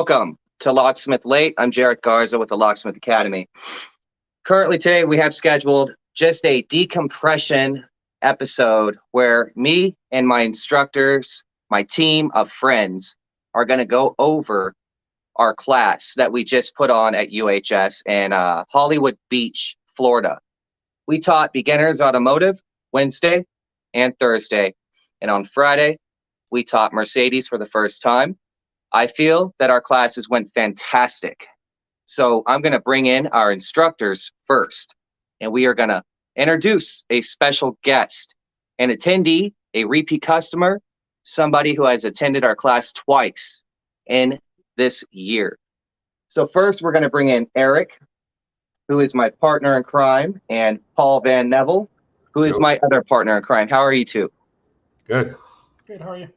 Welcome to Locksmith Late. I'm Jarrett Garza with the Locksmith Academy. Currently today we have scheduled just a decompression episode where me and my instructors, my team of friends, are going to go over our class that we just put on at UHS in Hollywood Beach, Florida. We taught beginners automotive Wednesday and Thursday. And on Friday, we taught Mercedes for the first time. I feel that our classes went fantastic. So I'm going to bring in our instructors first, and we are going to introduce a special guest, an attendee, a repeat customer, somebody who has attended our class twice in this year. So first, we're going to bring in Eric, who is my partner in crime, and Paul Van Neville, who is my other partner in crime. How are you two? Good. Good, how are you?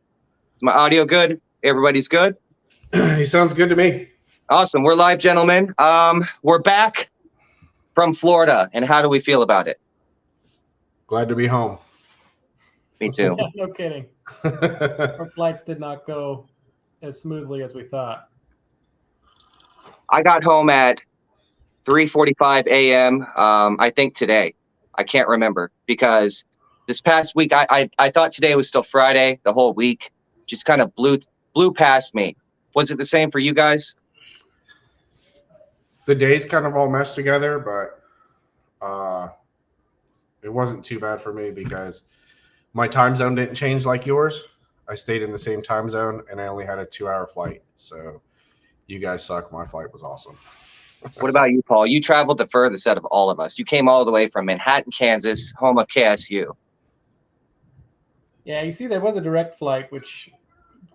Is my audio good? Everybody's good? He sounds good to me. Awesome. We're live, gentlemen. We're back from Florida, and how do we feel about it? Glad to be home. Me too. No kidding. Our flights did not go as smoothly as we thought. I got home at 3:45 a.m. I think today. I can't remember because this past week, I thought today was still Friday. The whole week just kind of blew past me. Was it the same for you guys? The days kind of all meshed together, but it wasn't too bad for me because my time zone didn't change like yours. I stayed in the same time zone, and I only had a 2-hour flight. So you guys suck. My flight was awesome. What about you, Paul? You traveled the furthest out of all of us. You came all the way from Manhattan, Kansas, home of KSU. Yeah, you see, there was a direct flight, which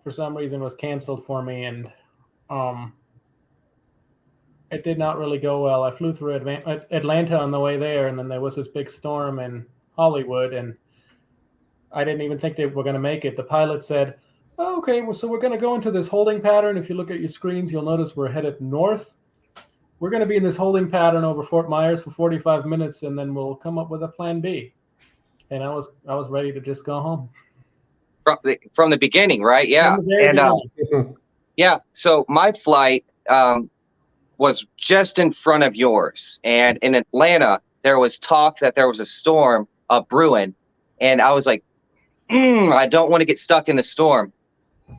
for some reason was canceled for me, and it did not really go well. I flew through Atlanta on the way there, and then there was this big storm in Hollywood, and I didn't even think they were going to make it. The pilot said, oh, okay, well, so we're going to go into this holding pattern. If you look at your screens, you'll notice we're headed north. We're going to be in this holding pattern over Fort Myers for 45 minutes, and then we'll come up with a plan B. And I was ready to just go home. From the beginning, right? Yeah. And yeah, so my flight was just in front of yours. And in Atlanta, there was talk that there was a storm brewing. And I was like, I don't want to get stuck in the storm.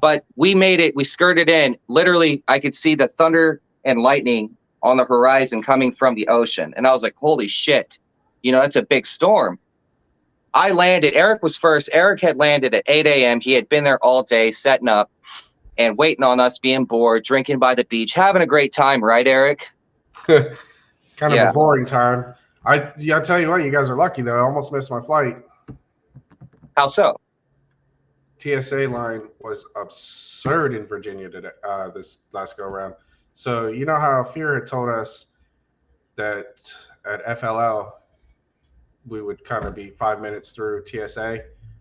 But we made it. We skirted in. Literally, I could see the thunder and lightning on the horizon coming from the ocean. And I was like, holy shit, that's a big storm. I landed. Eric was first. Eric had landed at 8 a.m. He had been there all day setting up and waiting on us, being bored, drinking by the beach, having a great time. Right, Eric? Kind of a boring time. I tell you what, you guys are lucky, though. I almost missed my flight. How so? TSA line was absurd in Virginia today, this last go-around. So you know how Fear had told us that at FLL, we would kind of be 5 minutes through TSA.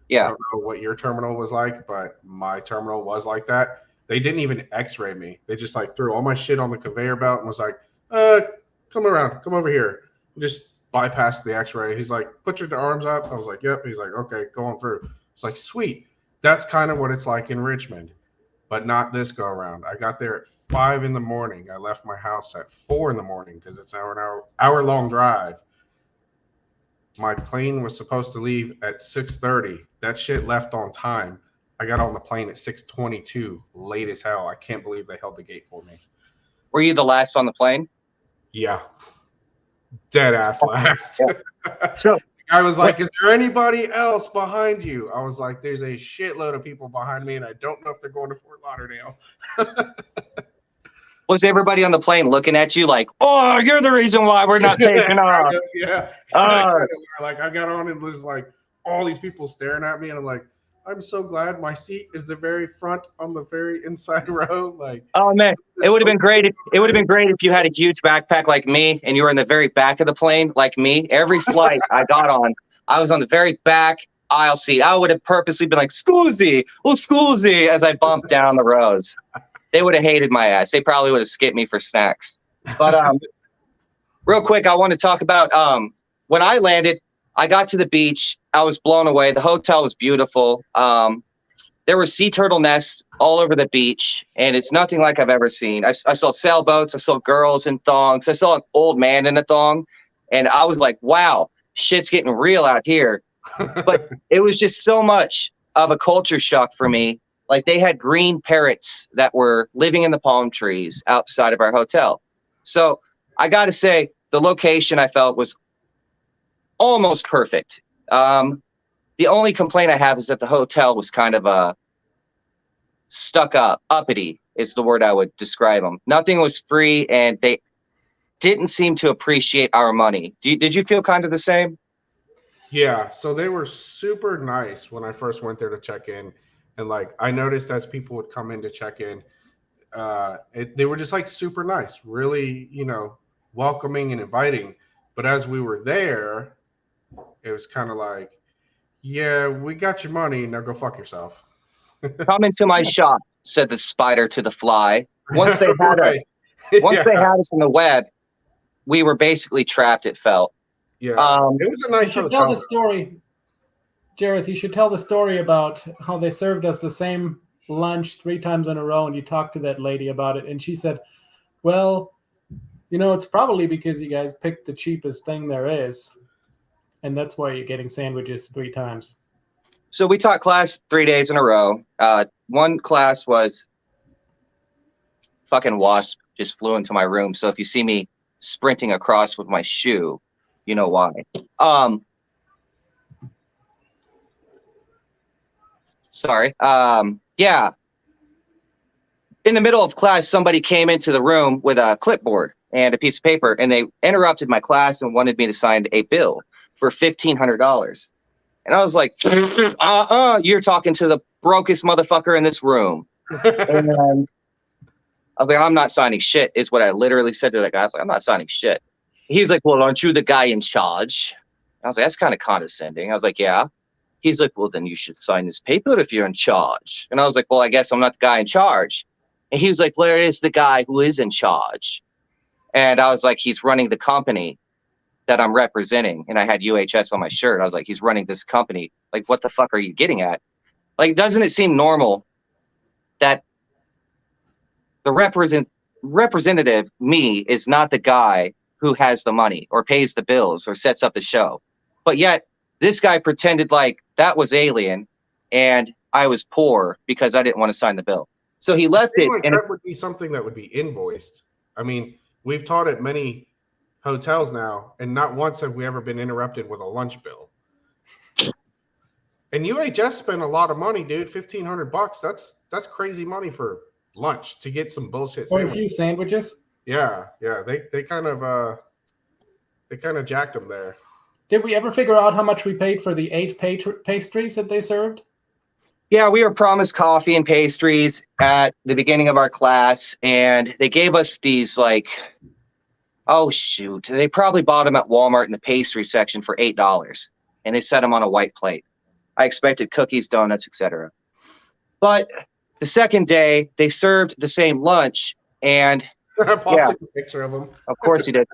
Yeah. I don't know what your terminal was like, but my terminal was like that. They didn't even x-ray me. They just threw all my shit on the conveyor belt and was like, come around, come over here. And just bypassed the x-ray. He's like, put your arms up. I was like, yep. He's like, okay, go on through. It's like, sweet. That's kind of what it's like in Richmond, but not this go around. I got there at 5 in the morning. I left my house at 4 in the morning because it's an hour-long drive. My plane was supposed to leave at 6:30. That shit left on time. I got on the plane at 6:22, late as hell. I can't believe they held the gate for me. Were you the last on the plane? Yeah. Dead ass last. So I was like, is there anybody else behind you? I was like, there's a shitload of people behind me, and I don't know if they're going to Fort Lauderdale. Was everybody on the plane looking at you like, oh, you're the reason why we're not taking off? Yeah. Like I got on and was like all these people staring at me, and I'm like, I'm so glad my seat is the very front on the very inside row. Like, oh man, it would have been great. It would have been great if you had a huge backpack like me and you were in the very back of the plane like me. Every flight I got on, I was on the very back aisle seat. I would have purposely been like, scusi, as I bumped down the rows. They would have hated my ass. They probably would have skipped me for snacks. But real quick, I want to talk about when I landed. I got to the beach. I was blown away. The hotel was beautiful. The there were sea turtle nests all over the beach, and it's nothing like I've ever seen. I saw sailboats, I saw girls in thongs, I saw an old man in a thong, and I was like, wow, shit's getting real out here. But it was just so much of a culture shock for me. Like, they had green parrots that were living in the palm trees outside of our hotel. So I got to say, the location I felt was almost perfect. The only complaint I have is that the hotel was kind of stuck up, uppity is the word I would describe them. Nothing was free, and they didn't seem to appreciate our money. Did you feel kind of the same? Yeah, so they were super nice when I first went there to check in. And like, I noticed as people would come in to check in, they were just like super nice, really, welcoming and inviting. But as we were there, it was kind of like, yeah, we got your money, now go fuck yourself. Come into my shop, said the spider to the fly. Once they had Right. us, once they had us in the web, we were basically trapped, it felt. Yeah, it was a nice You should hotel. tell the story, Jareth. You should tell the story about how they served us the same lunch 3 times in a row, and you talked to that lady about it, and she said, well, it's probably because you guys picked the cheapest thing there is, and that's why you're getting sandwiches 3 times. So we taught class 3 days in a row. One class was fucking wasp just flew into my room. So if you see me sprinting across with my shoe, you know why. Sorry. Yeah. In the middle of class, somebody came into the room with a clipboard and a piece of paper, and they interrupted my class and wanted me to sign a bill for $1,500. And I was like, you're talking to the brokest motherfucker in this room. And I was like, I'm not signing shit, is what I literally said to that guy. I was like, I'm not signing shit. He's like, well, aren't you the guy in charge? And I was like, that's kind of condescending. I was like, yeah. He's like, well, then you should sign this paper if you're in charge. And I was like, well, I guess I'm not the guy in charge. And he was like, where is the guy who is in charge? And I was like, he's running the company that I'm representing. And I had UHS on my shirt. I was like, he's running this company. Like, what the fuck are you getting at? Like, doesn't it seem normal that the representative, me, is not the guy who has the money or pays the bills or sets up the show? But yet this guy pretended like that was alien and I was poor because I didn't want to sign the bill. So he left it. Like, that would be something that would be invoiced. I mean, we've taught at many hotels now, and not once have we ever been interrupted with a lunch bill. And UHS spent a lot of money, dude. $1,500. That's crazy money for lunch to get some bullshit or a few sandwiches. Yeah. They kind of jacked them there. Did we ever figure out how much we paid for the 8 pastries that they served? Yeah, we were promised coffee and pastries at the beginning of our class, and they gave us these like, oh shoot, they probably bought them at Walmart in the pastry section for $8, and they set them on a white plate. I expected cookies, donuts, etc. But the second day, they served the same lunch, and I took a picture of them. Of course you did.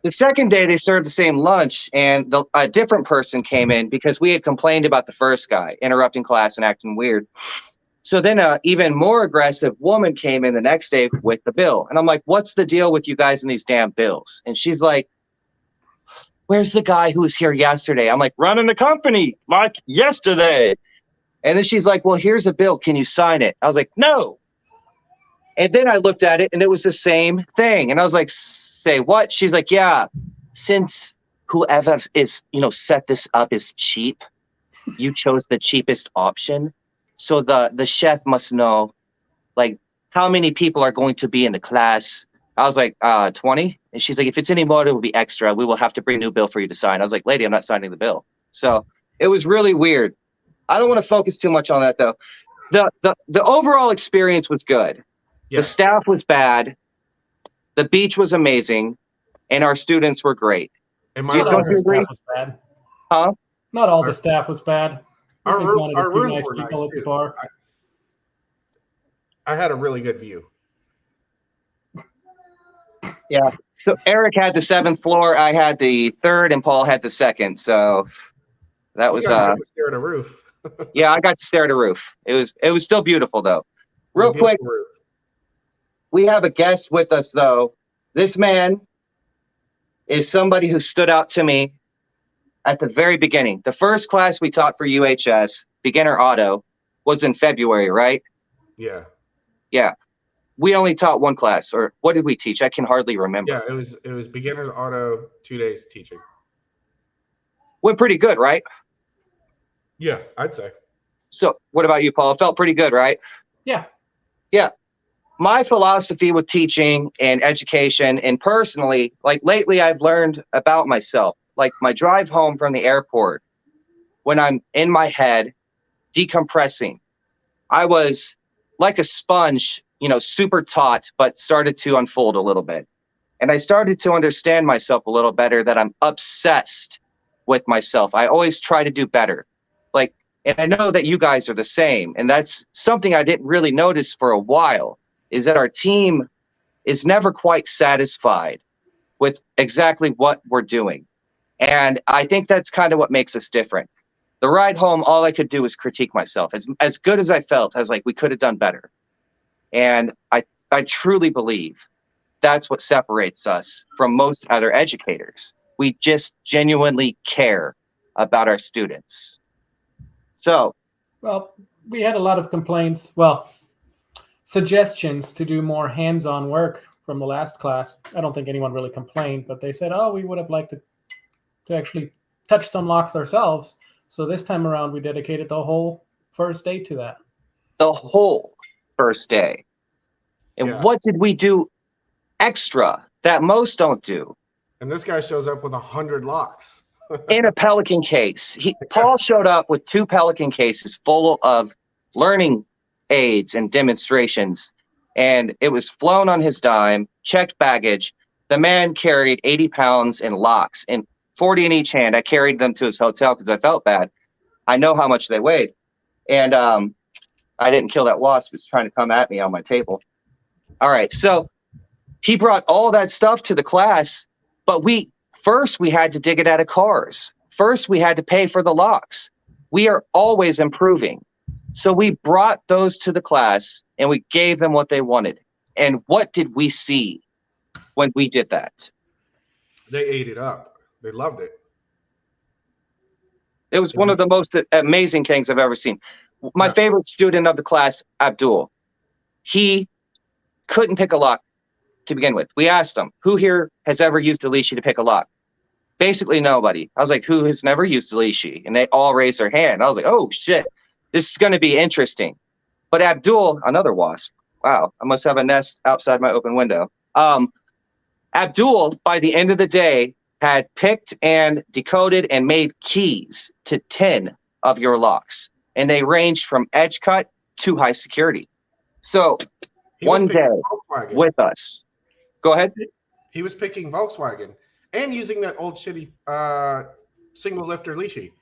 The second day, they served the same lunch, and a different person came in because we had complained about the first guy interrupting class and acting weird. So then an even more aggressive woman came in the next day with the bill. And I'm like, what's the deal with you guys and these damn bills? And she's like, where's the guy who was here yesterday? I'm like, running the company like yesterday. And then she's like, well, here's a bill. Can you sign it? I was like, no. And then I looked at it, and it was the same thing. And I was like, say what? She's like, yeah, since whoever is, set this up is cheap, you chose the cheapest option. So the chef must know, like, how many people are going to be in the class. I was like, 20. And she's like, if it's any more, it will be extra. We will have to bring a new bill for you to sign. I was like, lady, I'm not signing the bill. So it was really weird. I don't want to focus too much on that, though. The overall experience was good. Yeah. The staff was bad. The beach was amazing. And our students were great. Don't you agree? Was bad. Huh? Not all the staff was bad. Our rooms were nice, at the bar. I had a really good view. Yeah. So Eric had the 7th floor. I had the 3rd, and Paul had the 2nd. So that was stare at a roof. Yeah, I got to stare at a roof. It was still beautiful though. Real quick, Roof. we have a guest with us though. This man is somebody who stood out to me at the very beginning. The first class we taught for UHS, beginner auto, was in February, right? Yeah. Yeah. We only taught one class, or what did we teach? I can hardly remember. Yeah, it was beginner's auto, 2 days teaching. Went pretty good, right? Yeah, I'd say. So what about you, Paul? Felt pretty good, right? Yeah. Yeah. My philosophy with teaching and education, and personally, like lately I've learned about myself. Like my drive home from the airport, when I'm in my head decompressing, I was like a sponge, super taut, but started to unfold a little bit. And I started to understand myself a little better, that I'm obsessed with myself. I always try to do better. Like, and I know that you guys are the same. And that's something I didn't really notice for a while, is that our team is never quite satisfied with exactly what we're doing. And I think that's kind of what makes us different. The ride home, all I could do was critique myself. As good as I felt, I was like, we could have done better. And I truly believe that's what separates us from most other educators. We just genuinely care about our students. So, Well, we had a lot of complaints. Well, suggestions to do more hands-on work from the last class. I don't think anyone really complained, but they said, "Oh, we would have liked to actually touch some locks ourselves." So this time around, we dedicated the whole first day to that. the whole first day. And Yeah. what did we do extra that most don't do? And this guy shows up with 100 locks. In a Pelican case. Paul showed up with 2 Pelican cases full of learning aids and demonstrations, and it was flown on his dime, checked baggage. The man carried 80 pounds in locks, and 40 in each hand. I carried them to his hotel because I felt bad. I know how much they weighed. And I didn't kill that wasp. It's trying to come at me on my table. All right, so he brought all that stuff to the class, but first we had to dig it out of cars. First, we had to pay for the locks. We are always improving. So we brought those to the class and we gave them what they wanted. And what did we see when we did that? They ate it up. They loved it. It was one of the most amazing things I've ever seen. My favorite student of the class, Abdul, he couldn't pick a lock to begin with. We asked him, who here has ever used a leashy to pick a lock? Basically nobody. I was like, who has never used a leashy? And they all raised their hand. I was like, oh shit, this is going to be interesting. But Abdul, another wasp. Wow, I must have a nest outside my open window. Abdul, by the end of the day, had picked and decoded and made keys to 10 of your locks. And they ranged from edge cut to high security. So one day with us. Go ahead. He was picking Volkswagen and using that old shitty single lifter leashy,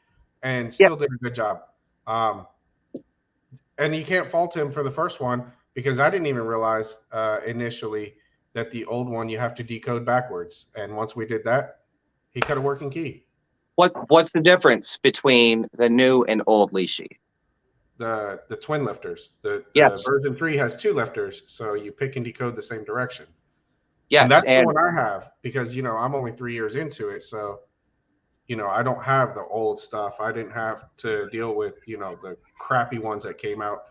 and still did a good job. And you can't fault him for the first one, because I didn't even realize initially that the old one you have to decode backwards. And once we did that, he cut a working key. What's the difference between the new and old leashy? The twin lifters. The version 3 has 2 lifters, so you pick and decode the same direction. Yes, and that's the one I have, because I'm only 3 years into it, so I don't have the old stuff. I didn't have to deal with the crappy ones that came out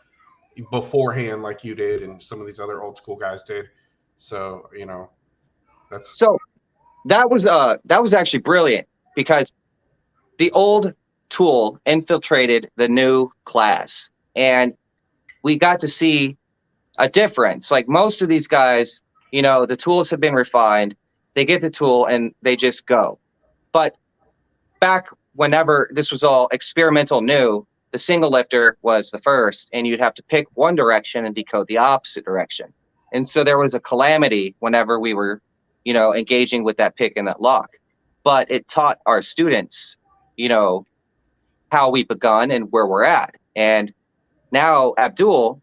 beforehand, like you did, and some of these other old school guys did. So that was actually brilliant, because the old tool infiltrated the new class, and we got to see a difference. Like most of these guys, the tools have been refined. They get the tool and they just go. But back whenever this was all experimental new, the single lifter was the first, and you'd have to pick one direction and decode the opposite direction. And so there was a calamity whenever we were, engaging with that pick and that lock. But it taught our students, how we begun and where we're at. And now Abdul,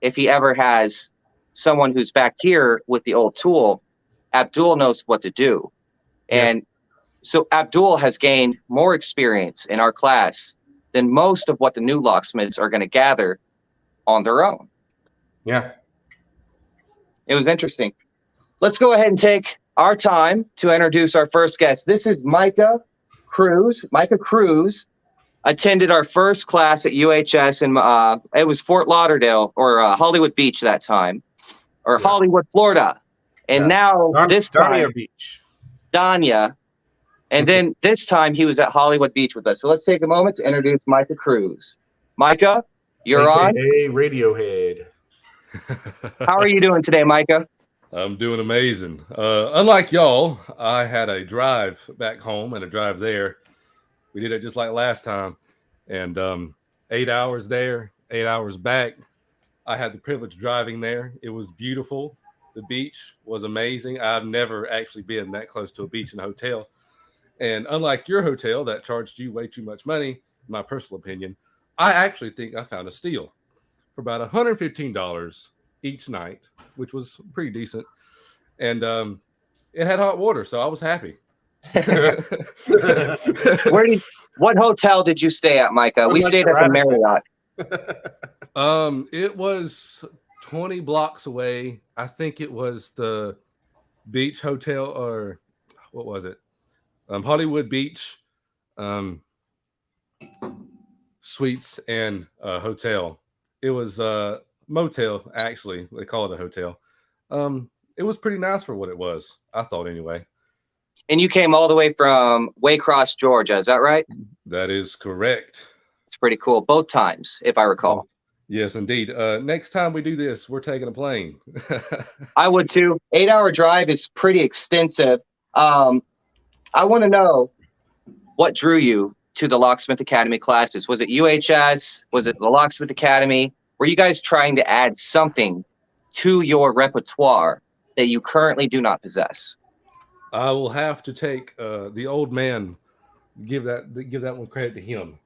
if he ever has someone who's back here with the old tool, Abdul knows what to do. And so Abdul has gained more experience in our class than most of what the new locksmiths are going to gather on their own. Yeah. It was interesting. Let's go ahead and take our time to introduce our first guest. This is Micah Cruz. Micah Cruz attended our first class at UHS, and it was Fort Lauderdale or Hollywood Beach that time, or Yeah. Hollywood, Florida. And now this time, Dania Beach. Dania. And then this time he was at Hollywood Beach with us. So let's take a moment to introduce Micah Cruz. Micah, you're on. Hey, Radiohead. How are you doing today, Micah? I'm doing amazing. Unlike y'all, I had a drive back home and a drive there. We did it just like last time. And 8 hours there, 8 hours back. I had the privilege of driving there. It was beautiful. The beach was amazing. I've never actually been that close to a beach in a hotel. And unlike your hotel that charged you way too much money, in my personal opinion, I actually think I found a steal for about $115 each night, which was pretty decent. And it had hot water, so I was happy. What hotel did you stay at, Micah? We stayed at the Marriott. It was 20 blocks away. I think it was the Beach Hotel, or what was it? Hollywood Beach Suites and Hotel. It was motel, actually. They call it a hotel. It was pretty nice for what it was, I thought anyway. And you came all the way from Waycross, Georgia. Is that right? That is correct. It's pretty cool. Both times, if I recall. Yes, indeed. Next time we do this, we're taking a plane. I would too. 8-hour drive is pretty extensive. I want to know what drew you to the Locksmith Academy classes. Was it UHS? Was it the Locksmith Academy? Were you guys trying to add something to your repertoire that you currently do not possess? I will have to take the old man, give that one credit to him.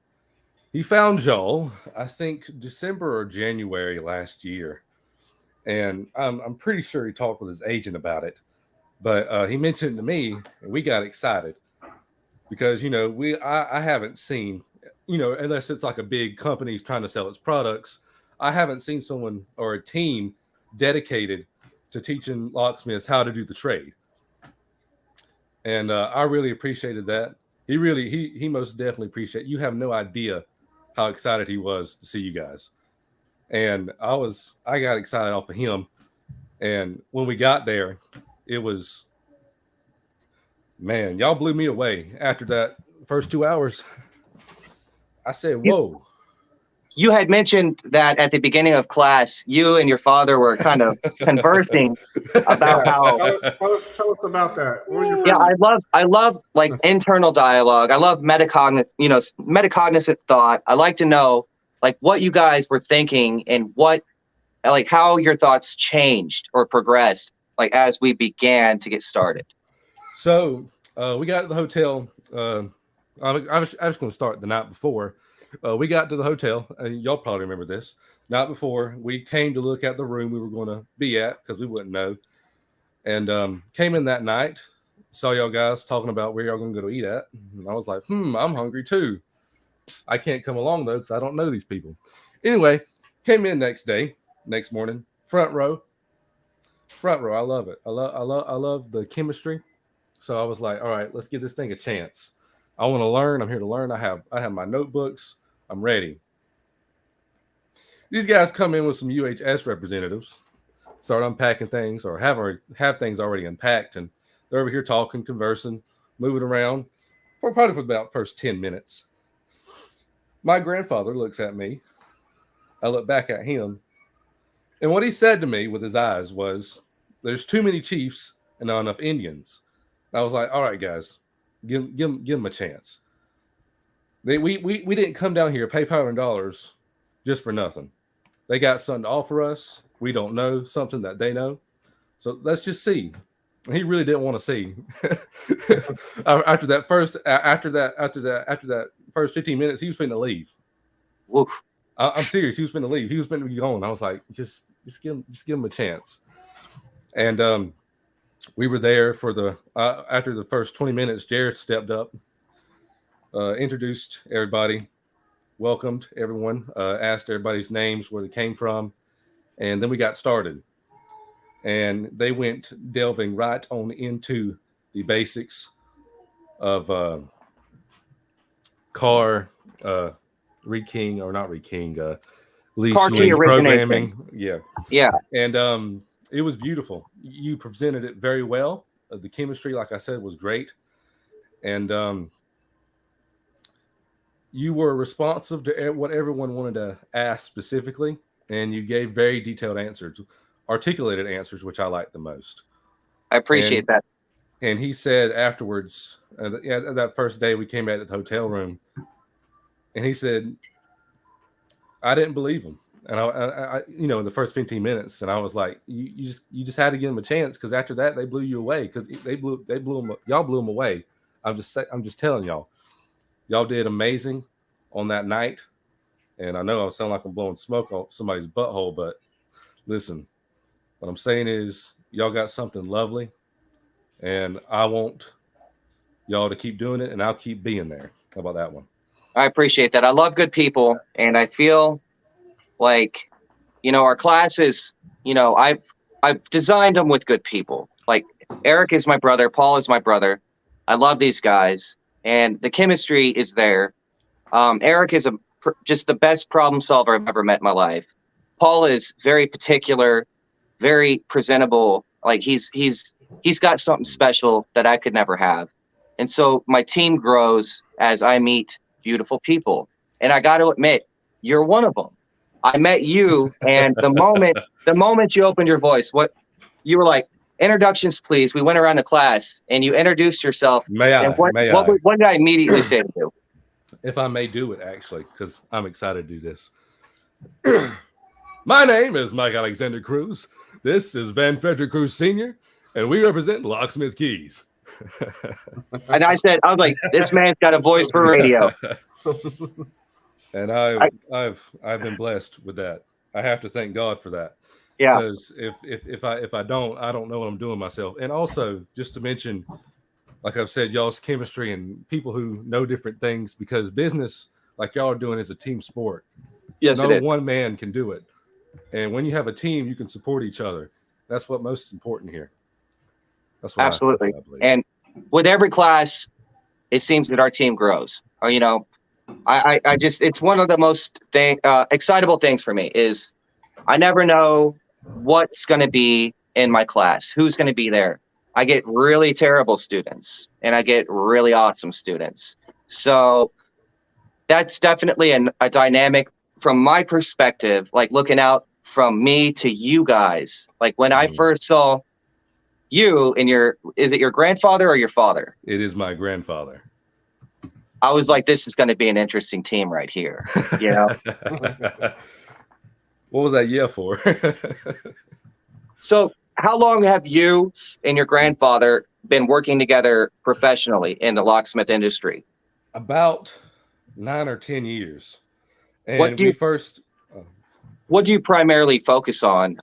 He found Joel, I think December or January last year, and I'm pretty sure he talked with his agent about it. But he mentioned it to me, and we got excited because I haven't seen, unless it's like a big company trying to sell its products, I haven't seen someone or a team dedicated to teaching locksmiths how to do the trade. And I really appreciated that. He most definitely appreciated. You have no idea how excited he was to see you guys. And I got excited off of him. And when we got there, it was, man, y'all blew me away after that first 2 hours. I said, whoa. You had mentioned that at the beginning of class, you and your father were kind of conversing about how. Tell us about that. What was your first... Yeah, I love like internal dialogue. I love metacognizant thought. I like to know like what you guys were thinking and how your thoughts changed or progressed like as we began to get started. So we got to the hotel. I was going to start the night before. We got to the hotel, and y'all probably remember this. Night before, we came to look at the room we were going to be at because we wouldn't know. And came in that night, saw y'all guys talking about where y'all going to go to eat at. And I was like, I'm hungry too. I can't come along though because I don't know these people. Anyway, came in next morning, front row. I love it. I love the chemistry. So I was like, all right, let's give this thing a chance. I want to learn. I'm here to learn. I have my notebooks. I'm ready. These guys come in with some UHS representatives, start unpacking things or have things already unpacked. And they're over here talking, conversing, moving around for about first 10 minutes. My grandfather looks at me. I look back at him. And what he said to me with his eyes was, there's too many chiefs and not enough Indians. I was like, all right, guys. Give them a chance. We didn't come down here, pay $500 just for nothing. They got something to offer us. We don't know something that they know. So let's just see. He really didn't want to see. after that first 15 minutes, he was finna leave. Woof. I'm serious. He was finna leave. He was finna be gone. I was like, just give him a chance. And we were there for after the first 20 minutes. Jared stepped up, introduced everybody, welcomed everyone, asked everybody's names, where they came from, and then we got started. And they went delving right on into the basics of car rekeying, or not rekeying, leash Car key programming. origination. Yeah. Yeah. And it was beautiful. You presented it very well. The chemistry, like I said, was great. And you were responsive to what everyone wanted to ask specifically, and you gave very detailed answers, articulated answers, which I liked the most. I appreciate that. And he said afterwards, that first day we came back to the hotel room, and he said, I didn't believe him. And I in the first 15 minutes, and I was like, you just had to give him a chance, because after that they blew you away, because y'all blew him away. I'm just telling y'all did amazing on that night. And I know I sound like I'm blowing smoke off somebody's butthole, but listen, what I'm saying is y'all got something lovely, and I want y'all to keep doing it, and I'll keep being there. How about that one? I appreciate that. I love good people, and I feel like, our classes, I've designed them with good people. Like, Eric is my brother, Paul is my brother. I love these guys, and the chemistry is there. Eric is just the best problem solver I've ever met in my life. Paul is very particular, very presentable. Like, he's got something special that I could never have. And so my team grows as I meet beautiful people. And I got to admit, you're one of them. I met you, and the moment you opened your voice, you were like, introductions, please. We went around the class, and you introduced yourself. What did I immediately say to you? If I may do it, actually, because I'm excited to do this. My name is Mike Alexander Cruz. This is Van Frederick Cruz Sr., and we represent Locksmith Keys. And I was like, this man's got a voice for radio. And I've been blessed with that. I have to thank God for that. Yeah. Because if I don't know what I'm doing myself. And also, just to mention, like I've said, y'all's chemistry and people who know different things, because business, like y'all are doing, is a team sport. Yes, no one man can do it. And when you have a team, you can support each other. That's what most important here. That's what absolutely. I believe. And with every class, it seems that our team grows. Or, I just, it's one of the most excitable things for me is I never know what's going to be in my class, who's going to be there. I get really terrible students, and I get really awesome students. So that's definitely a dynamic from my perspective, like looking out from me to you guys. Like when I first saw you and is it your grandfather or your father? It is my grandfather. I was like, this is going to be an interesting team right here. What was that yeah for? So how long have you and your grandfather been working together professionally in the locksmith industry? About 9 or 10 years. And what do you primarily focus on?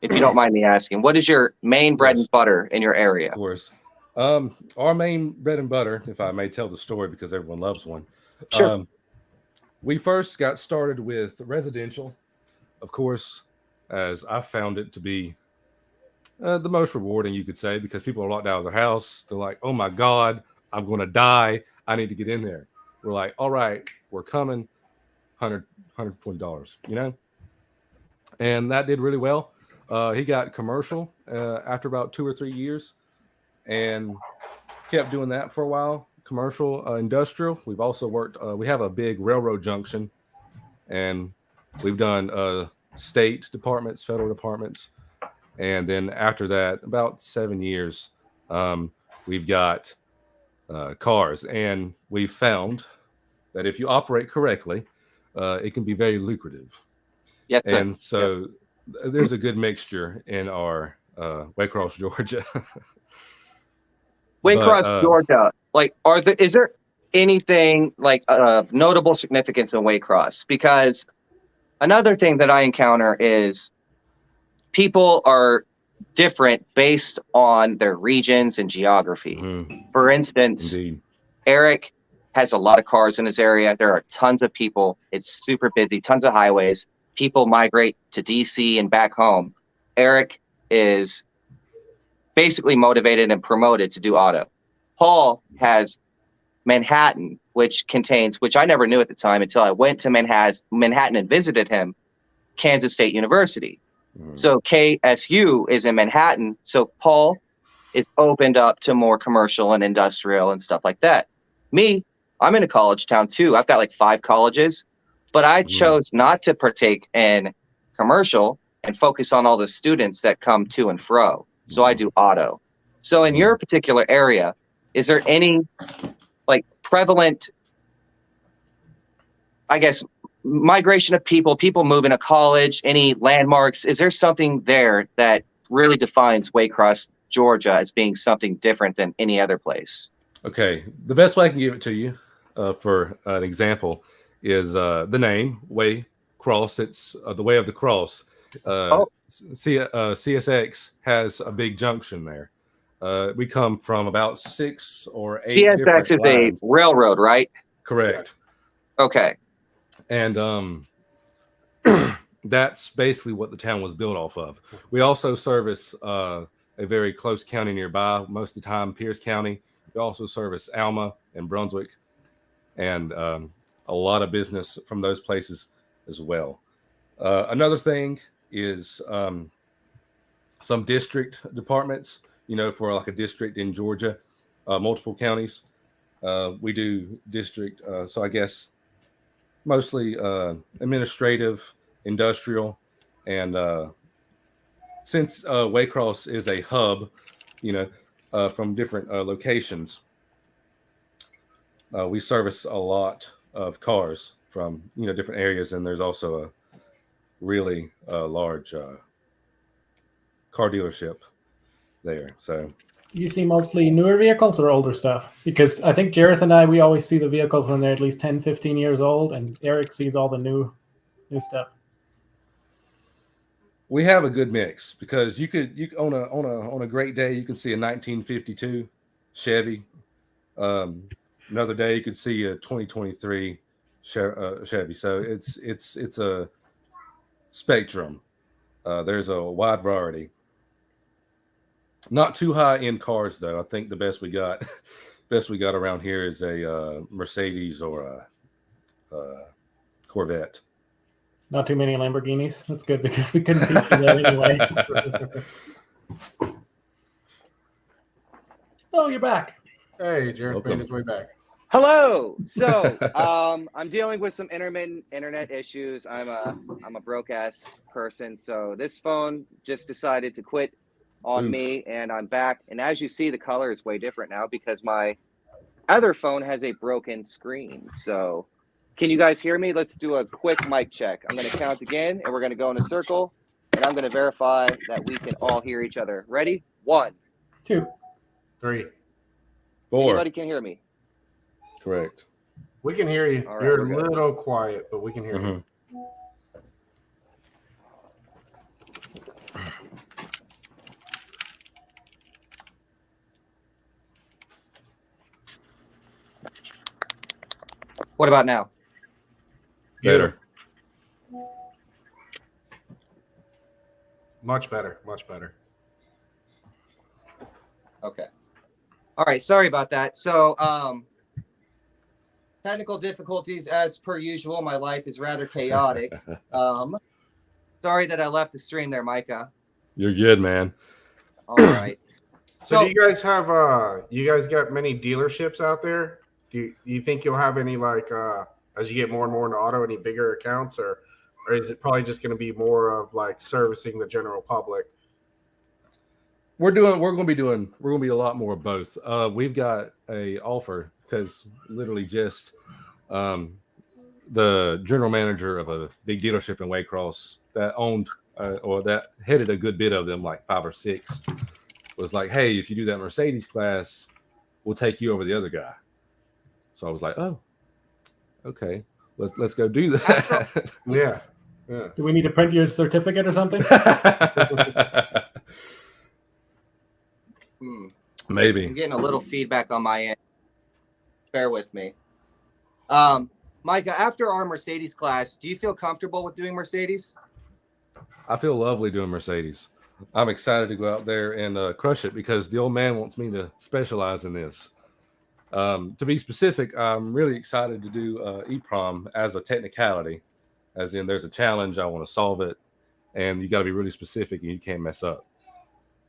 If you don't mind me asking, what is your main bread and butter in your area? Of course. Our main bread and butter, if I may tell the story, because everyone loves one. Sure. We first got started with residential, of course, as I found it to be the most rewarding, you could say, because people are locked out of their house. They're like, oh my God, I'm going to die. I need to get in there. We're like, all right, we're coming. $120, And that did really well. He got commercial after about 2 or 3 years and kept doing that for a while. Commercial, industrial. We've also worked, we have a big railroad junction, and we've done state departments, federal departments. And then after that, about 7 years, we've got cars. And we found that if you operate correctly, it can be very lucrative. Yes, sir. And so there's a good mixture in our Waycross, Georgia. Waycross, Georgia. Like, is there anything like of notable significance in Waycross? Because another thing that I encounter is people are different based on their regions and geography. Mm-hmm. For instance, Indeed. Eric has a lot of cars in his area. There are tons of people. It's super busy, tons of highways. People migrate to DC and back home. Eric is basically motivated and promoted to do auto. Paul has Manhattan, which I never knew at the time until I went to Manhattan and visited him, Kansas State University. So KSU is in Manhattan. So Paul is opened up to more commercial and industrial and stuff like that. Me, I'm in a college town too. I've got like 5 colleges, but I chose not to partake in commercial and focus on all the students that come to and fro. So I do auto. So in your particular area, is there any like prevalent, I guess, migration of people moving to college, any landmarks? Is there something there that really defines Waycross, Georgia as being something different than any other place? Okay. The best way I can give it to you for an example is the name Waycross. It's the way of the cross. CSX has a big junction there. We come from about 6 or 8 CSX is lines. A railroad, right? Correct. Okay. And that's basically what the town was built off of. We also service a very close county nearby, most of the time Pierce County. We also service Alma and Brunswick, and a lot of business from those places as well. Another thing is some district departments, for like a district in Georgia, multiple counties. We do district, so I guess mostly administrative, industrial, and since Waycross is a hub, from different locations, we service a lot of cars from different areas, and there's also a really large car dealership there. So you see mostly newer vehicles or older stuff? Because I think Jareth and I, we always see the vehicles when they're at least 10, 15 years old, and Eric sees all the new stuff. We have a good mix because you on a great day you can see a 1952 Chevy. Another day you could see a 2023 Chevy. So it's a spectrum. There's a wide variety. Not too high end cars though. I think the best we got around here is a Mercedes or a Corvette. Not too many Lamborghinis. That's good because we couldn't beat you there anyway. Oh, you're back. Hey, Jared made his way back. Hello. So I'm dealing with some intermittent internet issues. I'm a broke ass person, so this phone just decided to quit on me, and I'm back. And as you see, the color is way different now because my other phone has a broken screen. So can you guys hear me? Let's do a quick mic check. I'm going to count again, and we're going to go in a circle, and I'm going to verify that we can all hear each other. Ready? 1, 2, 3, 4. Anybody can hear me? Correct. We can hear you. All right, You're a little quiet, but we can hear you. What about now? Better. Much better. Much better. Okay. All right. Sorry about that. So, technical difficulties as per usual. My life is rather chaotic. Sorry that I left the stream there, Micah. You're good, man. All right. So do you guys have you guys got many dealerships out there? Do you think you'll have any like as you get more and more into auto, any bigger accounts, or is it probably just going to be more of like servicing the general public? We're going to be a lot more of both. We've got a offer because literally just the general manager of a big dealership in Waycross that owned or that headed a good bit of them, like 5 or 6, was like, "Hey, if you do that Mercedes class, we'll take you over the other guy." So I was like, "Oh, okay, let's go do that." Yeah. Do we need to print your certificate or something? Maybe. I'm getting a little feedback on my end. Bear with me. Micah, after our Mercedes class, do you feel comfortable with doing Mercedes? I feel lovely doing Mercedes. I'm excited to go out there and crush it because the old man wants me to specialize in this. To be specific, I'm really excited to do EPROM as a technicality, as in there's a challenge, I want to solve it, and you got to be really specific and you can't mess up.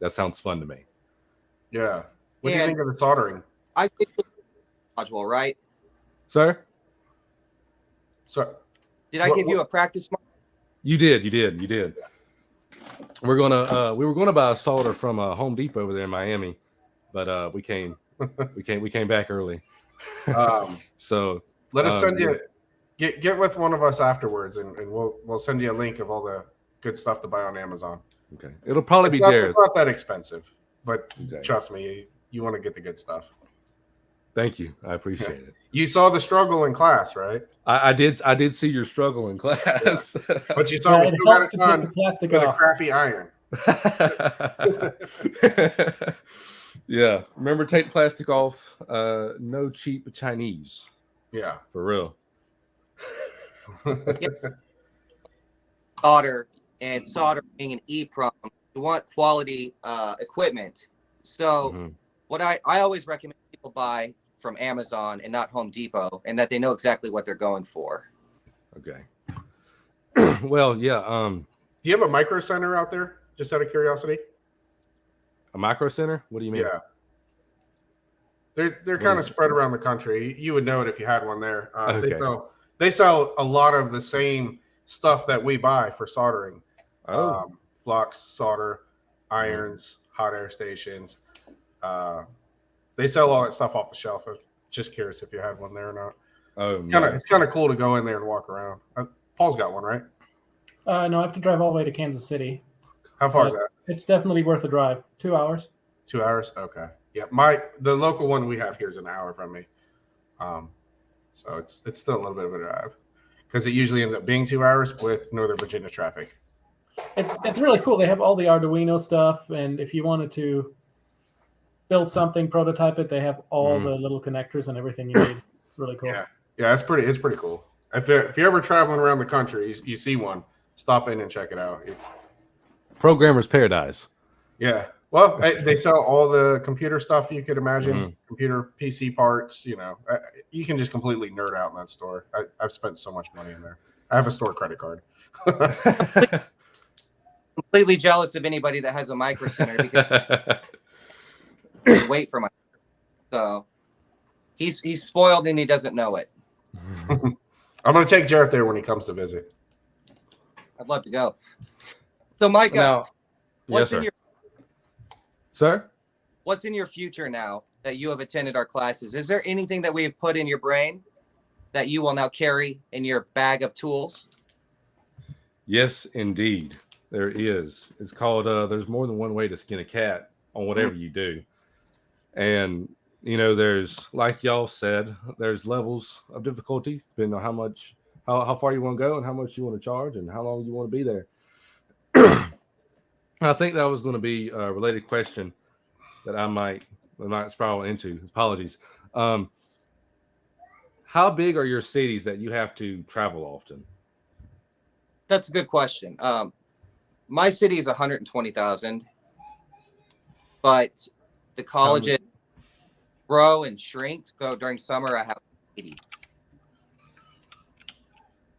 That sounds fun to me. Yeah. What do you think of the soldering? I think module, right? Sir? So, Did I give you a practice module? You did. We were gonna buy a solder from Home Depot over there in Miami, but we came back early. So let us send you get with one of us afterwards, and we'll send you a link of all the good stuff to buy on Amazon. Okay, it'll probably be Jared. It's not that expensive, but trust me, you want to get the good stuff. Thank you, I appreciate it. You saw the struggle in class, right? I did see your struggle in class, but you saw we still got it done with a crappy iron. Yeah, remember, take the plastic off. No cheap Chinese. Yeah, for real. Solder and soldering and EPROM, you want quality equipment. So what I always recommend people buy from Amazon and not Home Depot, and that they know exactly what they're going for. Okay. Well, yeah. Do you have a micro center out there? Just out of curiosity. A micro center? What do you mean? Yeah. They're kind of spread around the country. You would know it if you had one there. Okay. They sell a lot of the same stuff that we buy for soldering. Flux, solder, irons, hot air stations. They sell all that stuff off the shelf. I'm just curious if you had one there or not. It's kind of cool to go in there and walk around. Paul's got one, right? No, I have to drive all the way to Kansas City. How far is that? It's definitely worth a drive. 2 hours. 2 hours? Okay. Yeah, the local one we have here is an hour from me. So it's still a little bit of a drive because it usually ends up being 2 hours with Northern Virginia traffic. It's really cool. They have all the Arduino stuff, and if you wanted to build something, prototype it, they have all the little connectors and everything you need. It's really cool. Yeah, it's pretty cool. If you're ever traveling around the country, you see one, stop in and check it out. Programmer's paradise. Yeah. Well, they sell all the computer stuff you could imagine, computer PC parts. You can just completely nerd out in that store. I've spent so much money in there. I have a store credit card. Completely jealous of anybody that has a micro center because wait for my. So he's spoiled and he doesn't know it. I'm going to take Jarrett there when he comes to visit. I'd love to go. So Micah, now, what's yes, in your sir? What's in your future now that you have attended our classes? Is there anything that we have put in your brain that you will now carry in your bag of tools? Yes, indeed. There is. It's called there's more than one way to skin a cat on whatever you do. And there's, like y'all said, there's levels of difficulty depending on how far you want to go and how much you want to charge and how long you want to be there. I think that was going to be a related question that I might spiral into. Apologies. How big are your cities that you have to travel often? That's a good question. My city is 120,000, but the colleges grow and shrink. So during summer, I have 80.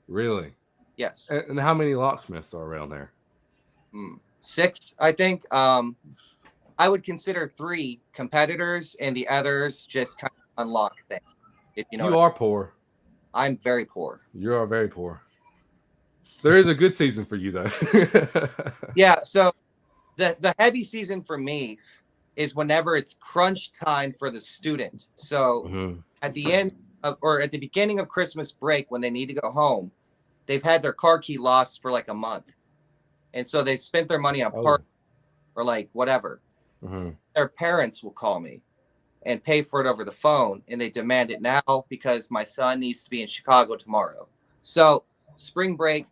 Really? Yes. And how many locksmiths are around there? 6, I think. I would consider 3 competitors and the others just kind of unlock things. If you know, you are poor. I'm very poor. You are very poor. There is a good season for you, though. Yeah. So the heavy season for me is whenever it's crunch time for the student. So at the end of, or at the beginning of Christmas break, when they need to go home, they've had their car key lost for like a month. And so they spent their money on parts or like whatever. Their parents will call me and pay for it over the phone. And they demand it now because my son needs to be in Chicago tomorrow. So spring break,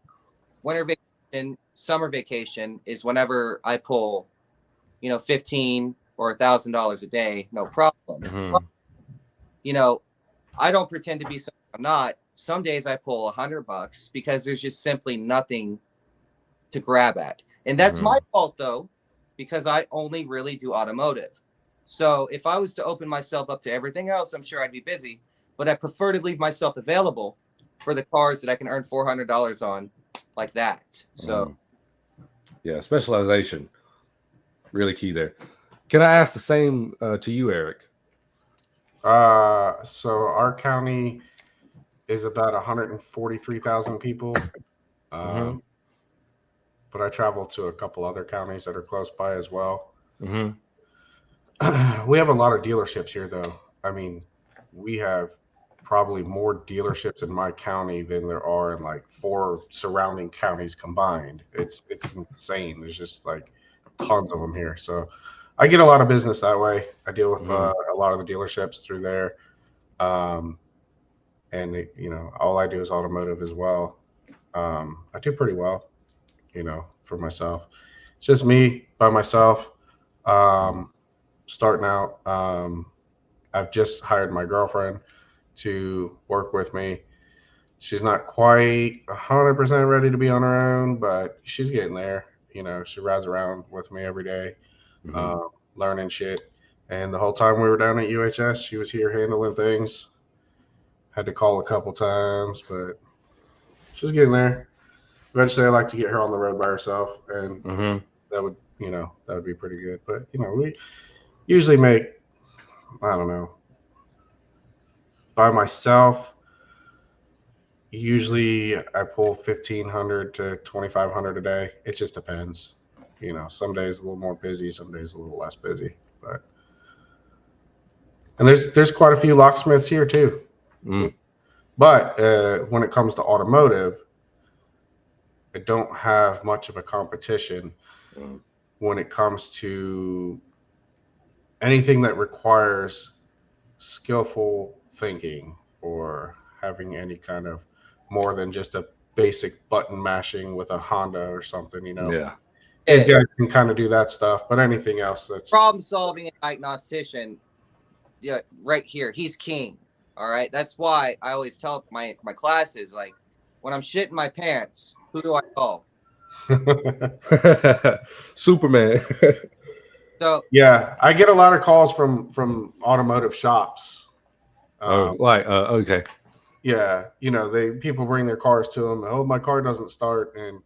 winter vacation, summer vacation is whenever I pull, $15 or $1,000 a day, no problem. I don't pretend to be some I'm not. Some days I pull $100 because there's just simply nothing to grab at. And that's my fault though, because I only really do automotive. So if I was to open myself up to everything else, I'm sure I'd be busy, but I prefer to leave myself available for the cars that I can earn $400 on like that. So yeah, specialization, really key there. Can I ask the same to you, Eric? So our county is about 143,000 people. But I travel to a couple other counties that are close by as well. We have a lot of dealerships here, though. I mean, we have probably more dealerships in my county than there are in like 4 surrounding counties combined. It's insane. There's just like tons of them here. So I get a lot of business that way. I deal with a lot of the dealerships through there. And all I do is automotive as well. I do pretty well, for myself. It's just me by myself, starting out. I've just hired my girlfriend to work with me. She's not quite 100% ready to be on her own, but she's getting there. She rides around with me every day, learning shit. And the whole time we were down at UHS, she was here handling things. Had to call a couple times, but she's getting there. Eventually, I'd like to get her on the road by herself, and that would be pretty good. But we usually make, I don't know, by myself. Usually, I pull 1,500 to 2,500 a day. It just depends. Some days a little more busy, some days a little less busy. And there's quite a few locksmiths here too. But when it comes to automotive, I don't have much of a competition when it comes to anything that requires skillful thinking or having any kind of more than just a basic button mashing with a Honda or something, Yeah. These guys can kind of do that stuff, but anything else that's problem solving and diagnostician, yeah, right here, he's king. All right. That's why I always tell my classes, like, when I'm shitting my pants, who do I call? Superman. So yeah, I get a lot of calls from automotive shops. Okay. Yeah, people bring their cars to them. Oh, my car doesn't start, and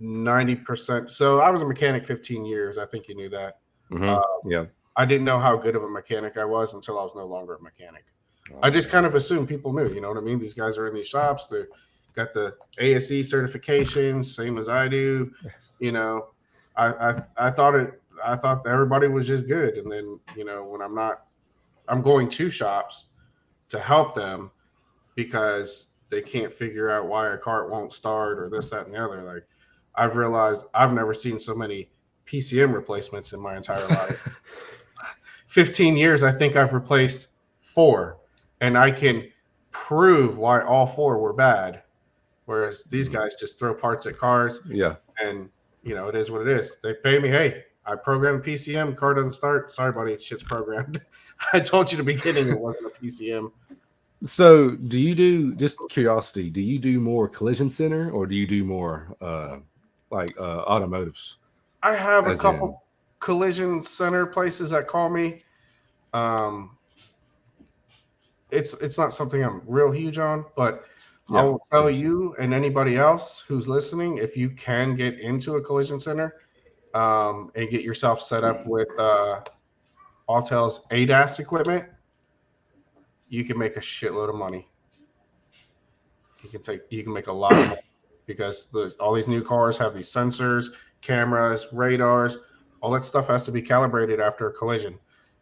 90%. So I was a mechanic 15 years. I think you knew that. Yeah. I didn't know how good of a mechanic I was until I was no longer a mechanic. I just kind of assumed people knew. You know what I mean? These guys are in these shops. They got the ASE certifications, same as I do. I thought that everybody was just good, and then when I'm going to shops to help them because they can't figure out why a cart won't start or this, that, and the other. Like, I've realized I've never seen so many PCM replacements in my entire life. 15 years, I think I've replaced 4, and I can prove why all 4 were bad. Whereas these guys just throw parts at cars. Yeah. And, it is what it is. They pay me, hey, I programmed a PCM, car doesn't start. Sorry, buddy, shit's programmed. I told you at the beginning it wasn't a PCM. So do you do, just curiosity, do you do more collision center or do you do more automotives? I have a couple collision center places that call me. It's not something I'm real huge on, but I will tell you and anybody else who's listening, if you can get into a collision center and get yourself set up with Autel's ADAS equipment, you can make a shitload of money. You can make a lot of money because all these new cars have these sensors, cameras, radars. All that stuff has to be calibrated after a collision.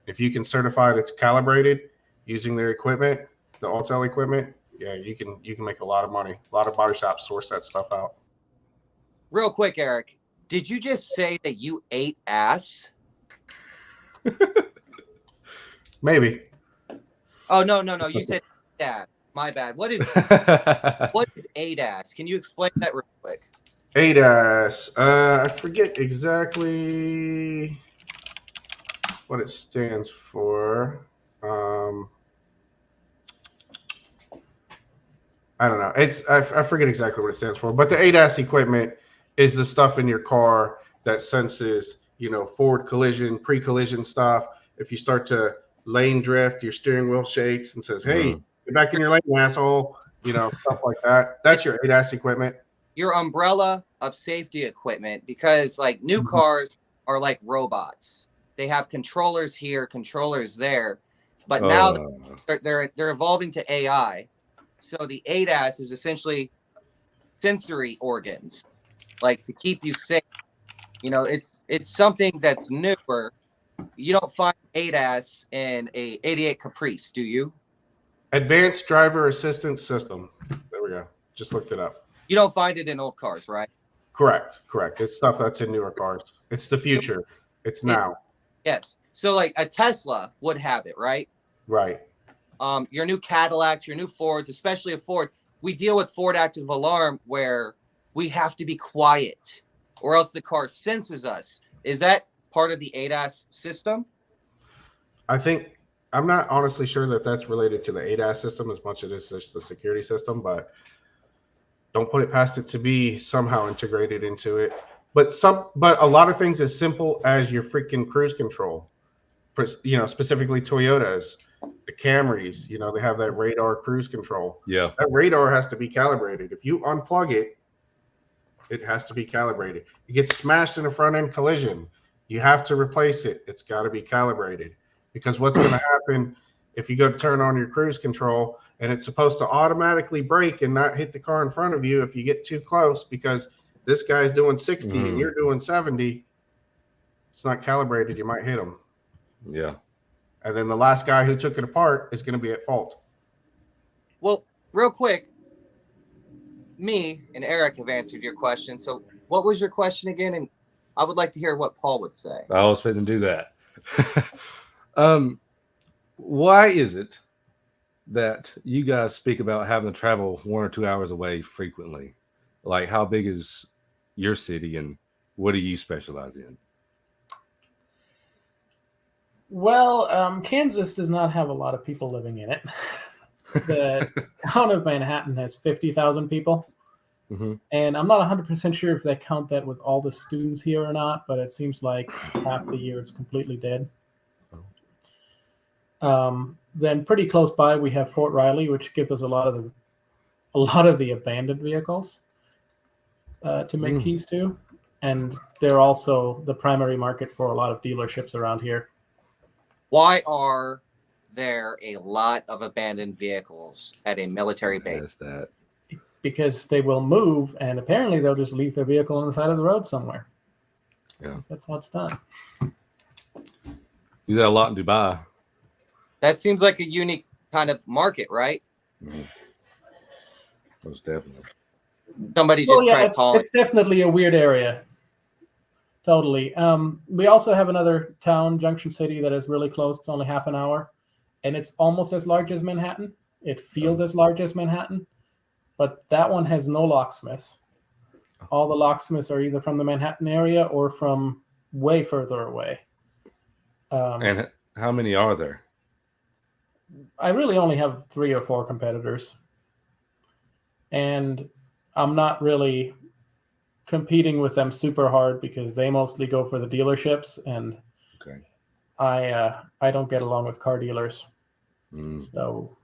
If you can certify that it's calibrated using their equipment, the Autel equipment, yeah, you can make a lot of money. A lot of body shops source that stuff out. Real quick, Eric, did you just say that you ate ass? Maybe. Oh, no. You said ADAS. My bad. What is ADAS? Can you explain that real quick? ADAS. I forget exactly what it stands for. I don't know. I forget exactly what it stands for, but the ADAS equipment is the stuff in your car that senses, forward collision, pre-collision stuff. If you start to lane drift, your steering wheel shakes and says, "Hey, get back in your lane, asshole." Stuff like that. That's your ADAS equipment. Your umbrella of safety equipment, because like new cars are like robots. They have controllers here, controllers there, but now they're evolving to AI. So the ADAS is essentially sensory organs, like to keep you safe. It's something that's newer. You don't find ADAS in a 88 Caprice, do you? Advanced Driver Assistance System. There we go. Just looked it up. You don't find it in old cars, right? Correct. It's stuff that's in newer cars. It's the future. It's now. Yes. So like a Tesla would have it, right? Right. Your new Cadillacs, your new Fords, especially a Ford, we deal with Ford Active Alarm where we have to be quiet or else the car senses us. Is that part of the ADAS system? I'm not honestly sure that that's related to the ADAS system as much as it's just the security system, but don't put it past it to be somehow integrated into it. But a lot of things as simple as your freaking cruise control, specifically Toyotas, the Camrys, they have that radar cruise control. Yeah. That radar has to be calibrated. If you unplug it, it has to be calibrated. It gets smashed in a front end collision. You have to replace it. It's got to be calibrated, because what's going to happen if you go to turn on your cruise control and it's supposed to automatically brake and not hit the car in front of you if you get too close because this guy's doing 60 and you're doing 70, it's not calibrated. You might hit him. Yeah. And then the last guy who took it apart is going to be at fault. Well, real quick, me and Eric have answered your question. So what was your question again? And I would like to hear what Paul would say. I was fitting to do that. Why is it that you guys speak about having to travel 1 or 2 hours away frequently? Like, how big is your city and what do you specialize in? Well, Kansas does not have a lot of people living in it. The town of Manhattan has 50,000 people. And I'm not 100% sure if they count that with all the students here or not, but it seems like half the year it's completely dead. Then pretty close by we have Fort Riley, which gives us a lot of the abandoned vehicles to make keys to, and they're also the primary market for a lot of dealerships around here. Why are there a lot of abandoned vehicles at a military base? Because they will move, and apparently they'll just leave their vehicle on the side of the road somewhere. Yeah, that's how it's done. You got a lot in Dubai. That seems like a unique kind of market, right? Most definitely. Somebody just tried calling. It's definitely a weird area. Totally. We also have another town, Junction City, that is really close. It's only half an hour, and it's almost as large as Manhattan. It feels as large as Manhattan, but that one has no locksmiths. All the locksmiths are either from the Manhattan area or from way further away. And how many are there? I really only have 3 or 4 competitors. And I'm not really competing with them super hard because they mostly go for the dealerships, and I don't get along with car dealers. So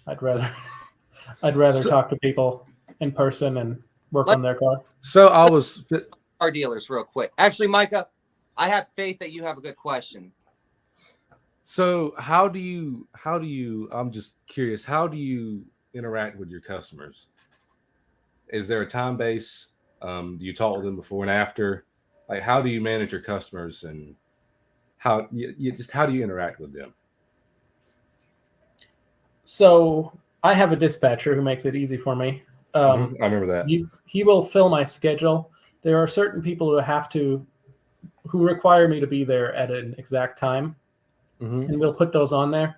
I'd rather talk to people in person and work on their car. So I was car dealers real quick. Actually, Micah, I have faith that you have a good question. So how do you, I'm just curious, how do you interact with your customers? Is there a time base? Do you talk with them before and after? Like, how do you manage your customers, and how do you interact with them? So I have a dispatcher who makes it easy for me. I remember that. He will fill my schedule. There are certain people who require me to be there at an exact time. And we'll put those on there,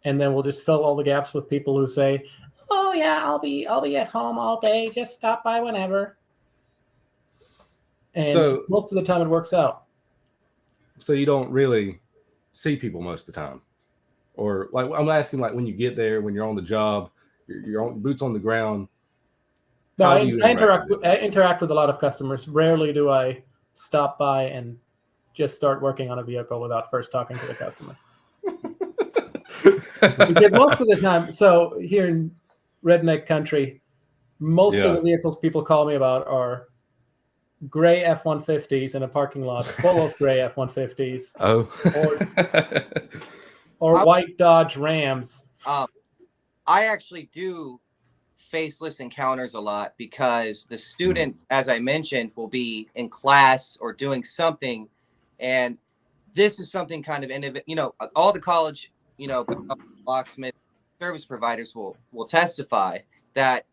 and then we'll just fill all the gaps with people who say, "Oh yeah, I'll be at home all day. Just stop by whenever." And so, most of the time it works out. So you don't really see people most of the time, or like I'm asking, like when you get there, when you're on the job, You're on boots on the ground. No, How I, do you I interact with them? interact with a lot of customers. Rarely do I stop by and just start working on a vehicle without first talking to the customer. Because most of the time, so here in redneck country, most of the vehicles people call me about are gray F-150s in a parking lot full of gray F-150s. Oh. or white Dodge Rams. I actually do faceless encounters a lot because the student, as I mentioned, will be in class or doing something, and this is something kind of all the college, locksmith service providers will testify that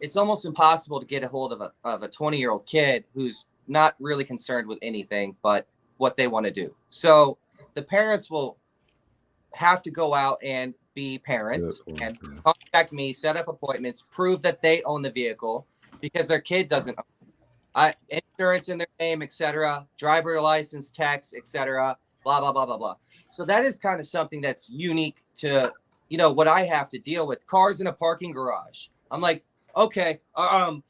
it's almost impossible to get a hold of a 20-year-old kid who's not really concerned with anything but what they want to do. So the parents will have to go out and be parents and contact me, set up appointments, prove that they own the vehicle because their kid doesn't own it. Insurance in their name, etc., driver license, tax, etc., blah, blah, blah, blah, blah. So that is kind of something that's unique to, what I have to deal with. Cars in a parking garage. I'm like, okay, how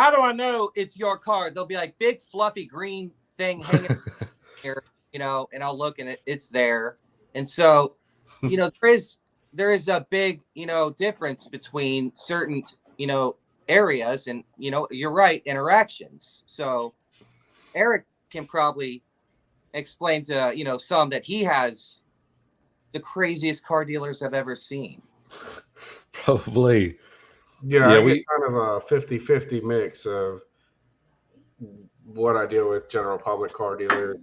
do I know it's your car? They'll be like, big fluffy green thing hanging here, and I'll look and it's there. And so, there is a big, difference between certain, areas and, you're right, interactions. So Eric can probably explain to, some that he has the craziest car dealers I've ever seen. Probably. Yeah, I get kind of a 50-50 mix of what I deal with general public car dealer.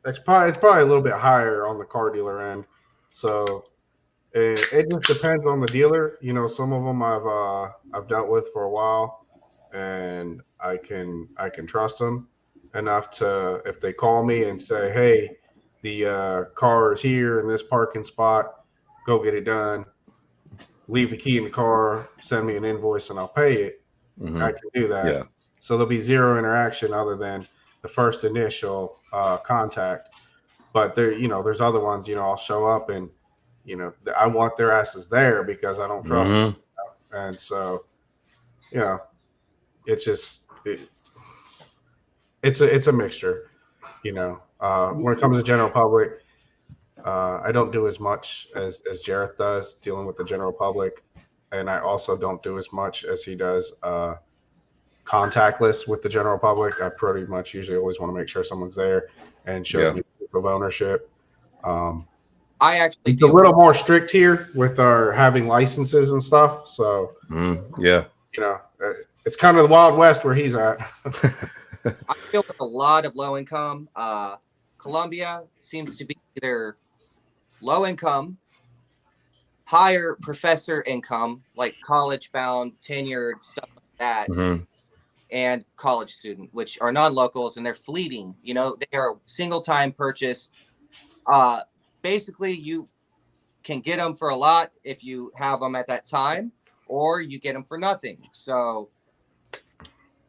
It's probably a little bit higher on the car dealer end. So it just depends on the dealer. Some of them I've dealt with for a while, and I can trust them enough to, if they call me and say, hey, the car is here in this parking spot, go get it done. Leave the key in the car, send me an invoice, and I'll pay it. I can do that. Yeah. So there'll be zero interaction other than the first initial contact. But there's other ones. I'll show up and I want their asses there because I don't trust them. And so it's just it's a mixture. When it comes to general public, I don't do as much as Jareth does dealing with the general public, and I also don't do as much as he does contactless with the general public. I pretty much usually always want to make sure someone's there and shows me proof of ownership. I actually it's a little more strict here with our having licenses and stuff. So it's kind of the Wild West where he's at. I deal with a lot of low income. Columbia seems to be either low income, higher professor income, like college bound, tenured, stuff like that, and college student, which are non-locals and they're fleeting. They are single time purchase. Basically, you can get them for a lot if you have them at that time, or you get them for nothing. So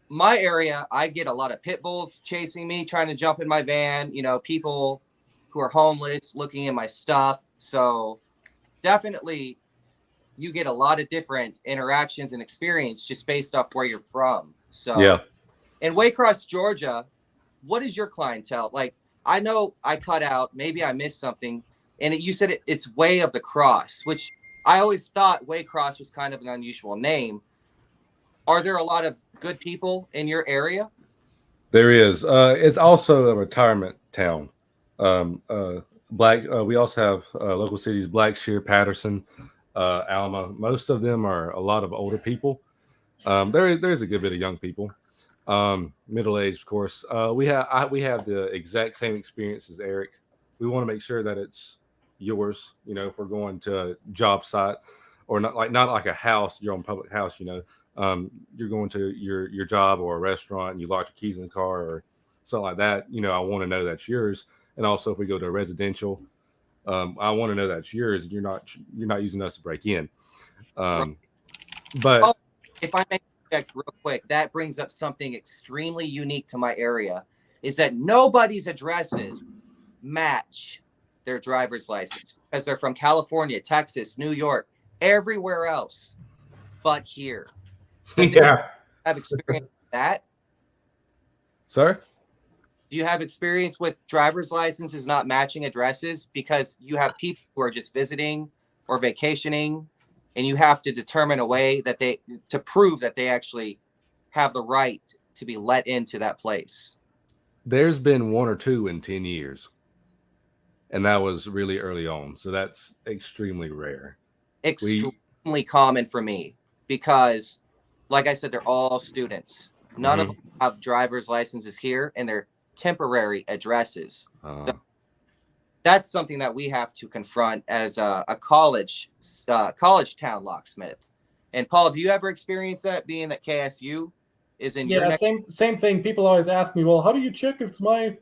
my area, I get a lot of pit bulls chasing me, trying to jump in my van, people who are homeless looking at my stuff. So definitely you get a lot of different interactions and experience just based off where you're from. So in Waycross, Georgia, what is your clientele? Like, I know I cut out, maybe I missed something, and you said it's Way of the Cross, which I always thought Waycross was kind of an unusual name. Are there a lot of good people in your area? There is. It's also a retirement town. We also have local cities: Blackshear, Patterson, Alma. Most of them are a lot of older people. There's a good bit of young people, middle aged, of course. We have the exact same experience as Eric. We want to make sure that it's yours. If we're going to a job site, or not like a house, your own public house. You're going to your job or a restaurant and you lock your keys in the car or something like that. I want to know that's yours. And also, if we go to a residential, I want to know that's yours. You're not using us to break in. But if I may interject real quick, that brings up something extremely unique to my area, is that nobody's addresses match their driver's license because they're from California, Texas, New York, everywhere else but here. Does anyone have experience with that? Sir? Do you have experience with driver's licenses not matching addresses because you have people who are just visiting or vacationing, and you have to determine a way that to prove that they actually have the right to be let into that place? There's been 1 or 2 in 10 years. And that was really early on. So that's extremely rare. Extremely common for me because, like I said, they're all students. None of them have driver's licenses here, and they're temporary addresses. So that's something that we have to confront as a college town locksmith. And Paul, do you ever experience that, being that KSU is in your same thing. People always ask me, well, how do you check if it's my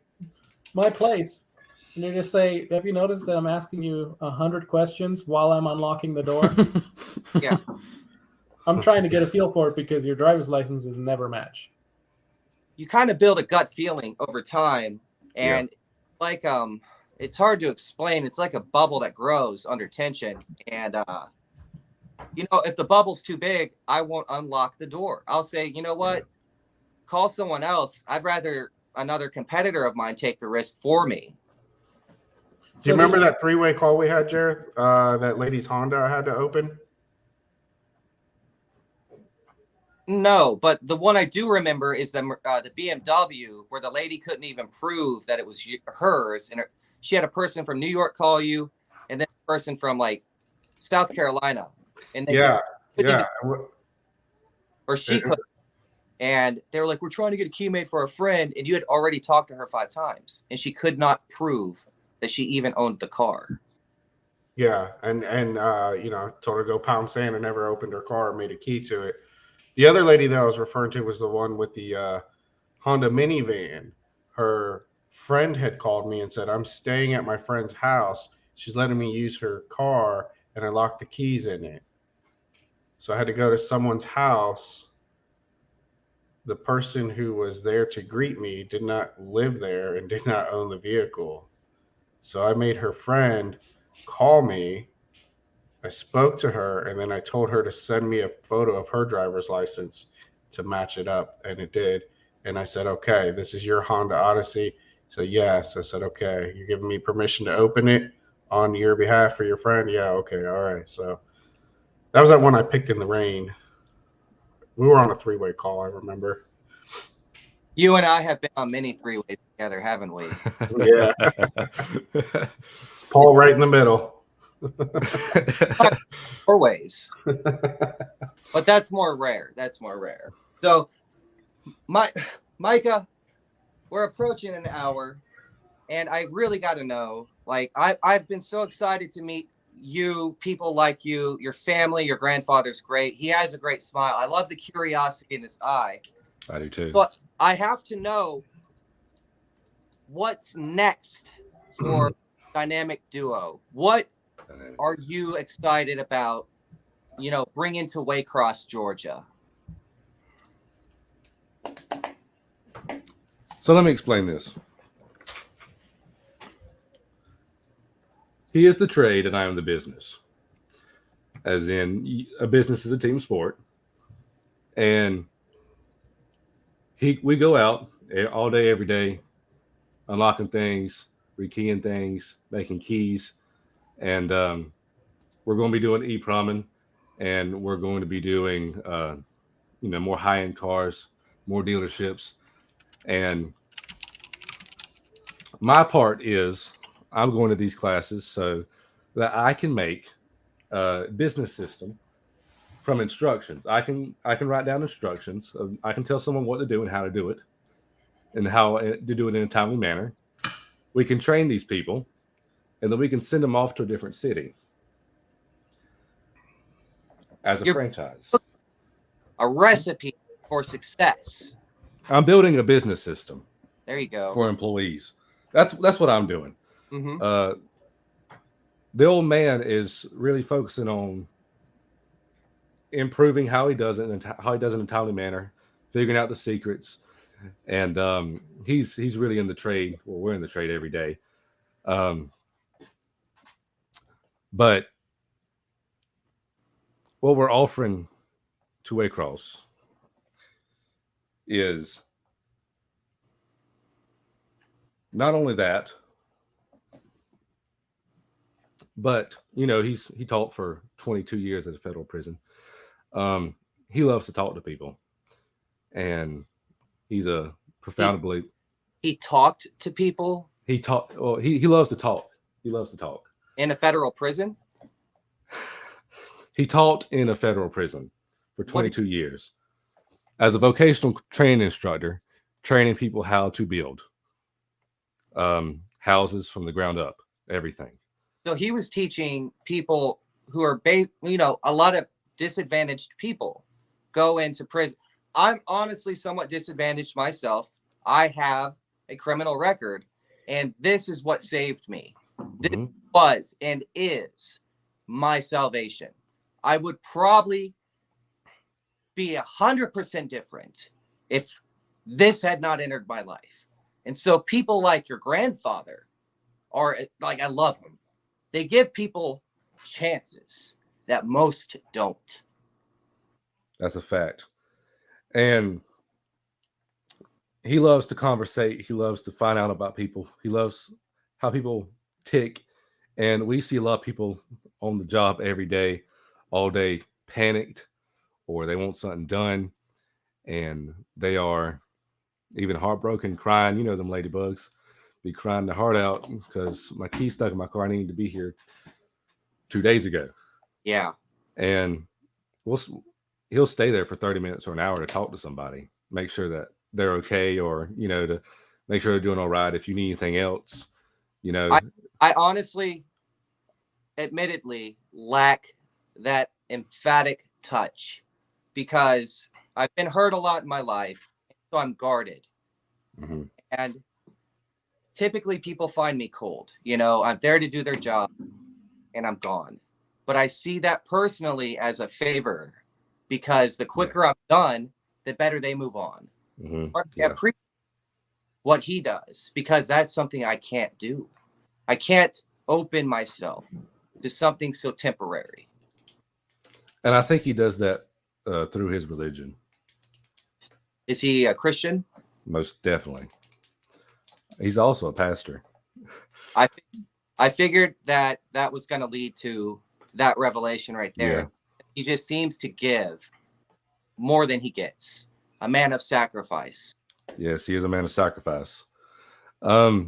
place? And they just say, have you noticed that I'm asking you 100 questions while I'm unlocking the door? Yeah. I'm trying to get a feel for it because your driver's licenses never match. You kind of build a gut feeling over time, and like it's hard to explain. It's like a bubble that grows under tension, and if the bubble's too big, I won't unlock the door. I'll say, you know what, call someone else. I'd rather another competitor of mine take the risk for me. Do you remember that 3-way call we had, Jareth? That lady's Honda I had to open? No, but the one I do remember is the BMW, where the lady couldn't even prove that it was hers, and she had a person from New York call you, and then a person from like South Carolina, and they or she could, and they were like, "We're trying to get a key made for a friend," and you had already talked to her 5 times, and she could not prove that she even owned the car. Yeah, and told her to go pound sand and never opened her car or made a key to it. The other lady that I was referring to was the one with the Honda minivan. Her friend had called me and said, I'm staying at my friend's house. She's letting me use her car, and I locked the keys in it. So I had to go to someone's house. The person who was there to greet me did not live there and did not own the vehicle. So I made her friend call me. I spoke to her, and then I told her to send me a photo of her driver's license to match it up, and it did. And I said, okay, this is your Honda Odyssey. So yes, I said, okay, you're giving me permission to open it on your behalf for your friend? Yeah, okay, all right. So that was that one I picked in the rain. We were on a 3-way call, I remember. You and I have been on many 3-ways together, haven't we? Yeah. Paul right in the middle. 4 ways. But that's more rare. So Micah, we're approaching an hour, and I really got to know, like, I've been so excited to meet you, people like you, your family. Your grandfather's great. He has a great smile. I love the curiosity in his eye. I do too. But I have to know what's next for Dynamic Duo. What are you excited about, bringing to Waycross, Georgia? So let me explain this. He is the trade and I am the business. As in, a business is a team sport. And we go out all day, every day, unlocking things, rekeying things, making keys. And we're going to be doing e-promming, and we're going to be doing, more high-end cars, more dealerships. And my part is I'm going to these classes so that I can make a business system from instructions. I can write down instructions. I can tell someone what to do and how to do it, and how to do it in a timely manner. We can train these people, and then we can send them off to a different city as a franchise. A recipe for success. I'm building a business system. There you go. For employees. That's what I'm doing. Mm-hmm. The old man is really focusing on improving how he does it and how he does it in a timely manner, figuring out the secrets. And he's really in the trade. Well, we're in the trade every day. But what we're offering to Waycross is not only that, but he taught for 22 years at a federal prison. He loves to talk to people, and he's a profound believer. He talked to people. He loves to talk. He loves to talk In a federal prison. He taught in a federal prison for 22 years as a vocational training instructor, training people how to build houses from the ground up, everything. So he was teaching people who are a lot of disadvantaged people go into prison. I'm honestly somewhat disadvantaged myself. I have a criminal record, and this is what saved me. This was and is my salvation. I would probably be 100% different if this had not entered my life. And so people like your grandfather are like, I love him. They give people chances that most don't. That's a fact. And he loves to conversate. He loves to find out about people. He loves how people tick. And we see a lot of people on the job every day, all day, panicked, or they want something done, and they are even heartbroken, crying. You know them ladybugs be crying their heart out because my key's stuck in my car. I needed to be here 2 days ago. Yeah. And he'll stay there for 30 minutes or an hour to talk to somebody, make sure that they're okay, or to make sure they're doing all right. If you need anything else, I honestly, admittedly, lack that emphatic touch because I've been hurt a lot in my life, so I'm guarded. And typically people find me cold. I'm there to do their job and I'm gone. But I see that personally as a favor because the quicker I'm done, the better they move on. I appreciate what he does because that's something I can't do. I can't open myself to something so temporary. And I think he does that through his religion. Is he a Christian? Most definitely. He's also a pastor. I figured that was going to lead to that revelation right there. Yeah. He just seems to give more than he gets. A man of sacrifice. Yes, he is a man of sacrifice. Like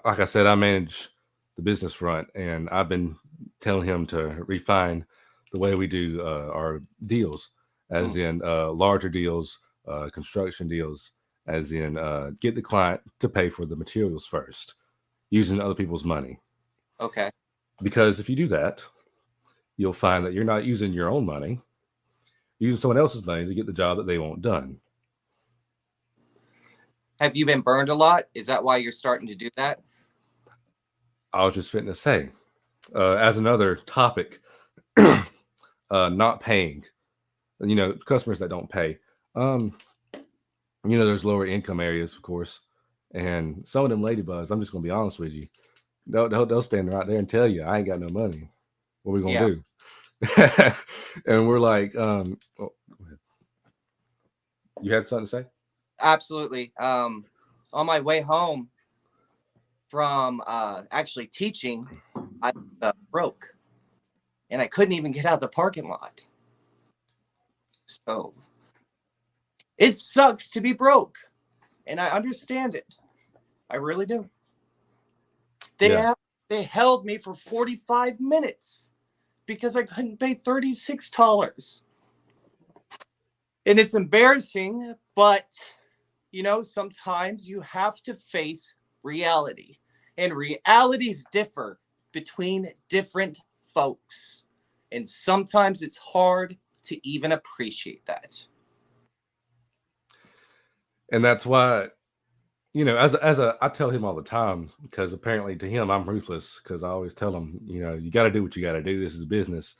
I said, I manage the business front, and I've been telling him to refine the way we do our deals, as in larger deals, construction deals, as in get the client to pay for the materials first, using other people's money. Okay. Because if you do that, you'll find that you're not using your own money, you're using someone else's money to get the job that they want done. Have you been burned a lot? Is that why you're starting to do that? I was just fitting to say, as another topic, not paying, customers that don't pay. There's lower income areas, of course, and some of them ladybugs, I'm just going to be honest with you, they'll stand right there and tell you, I ain't got no money. What are we going to do? And we're like, you had something to say? Absolutely. On my way home from actually teaching, I broke and I couldn't even get out of the parking lot. So it sucks to be broke, and I understand it. I really do. They held me for 45 minutes because I couldn't pay $36. And it's embarrassing, but sometimes you have to face reality, and realities differ between different folks. And sometimes it's hard to even appreciate that. And that's why, I tell him all the time, because apparently to him, I'm ruthless, because I always tell him, you got to do what you got to do. This is business.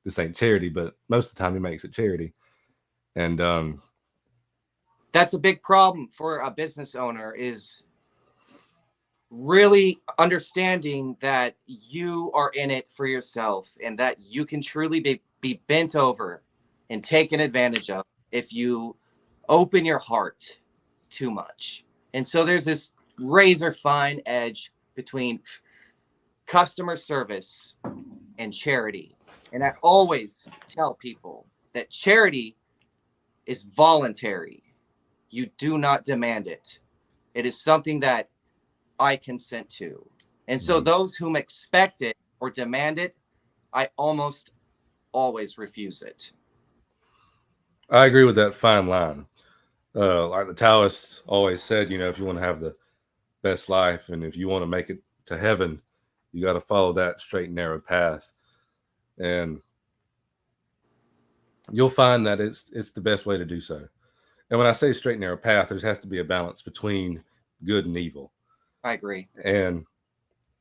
This ain't charity, but most of the time he makes it charity. And, that's a big problem for a business owner is really understanding that you are in it for yourself and that you can truly be bent over and taken advantage of if you open your heart too much. And so there's this razor fine edge between customer service and charity. And I always tell people that charity is voluntary. You do not demand it. It is something that I consent to. And so those whom expect it or demand it, I almost always refuse it. I agree with that fine line. Like the Taoists always said, you know, if you want to have the best life and if you want to make it to heaven, you got to follow that straight and narrow path. And you'll find that it's the best way to do so. And when I say straight and narrow path, there has to be a balance between good and evil. I agree. And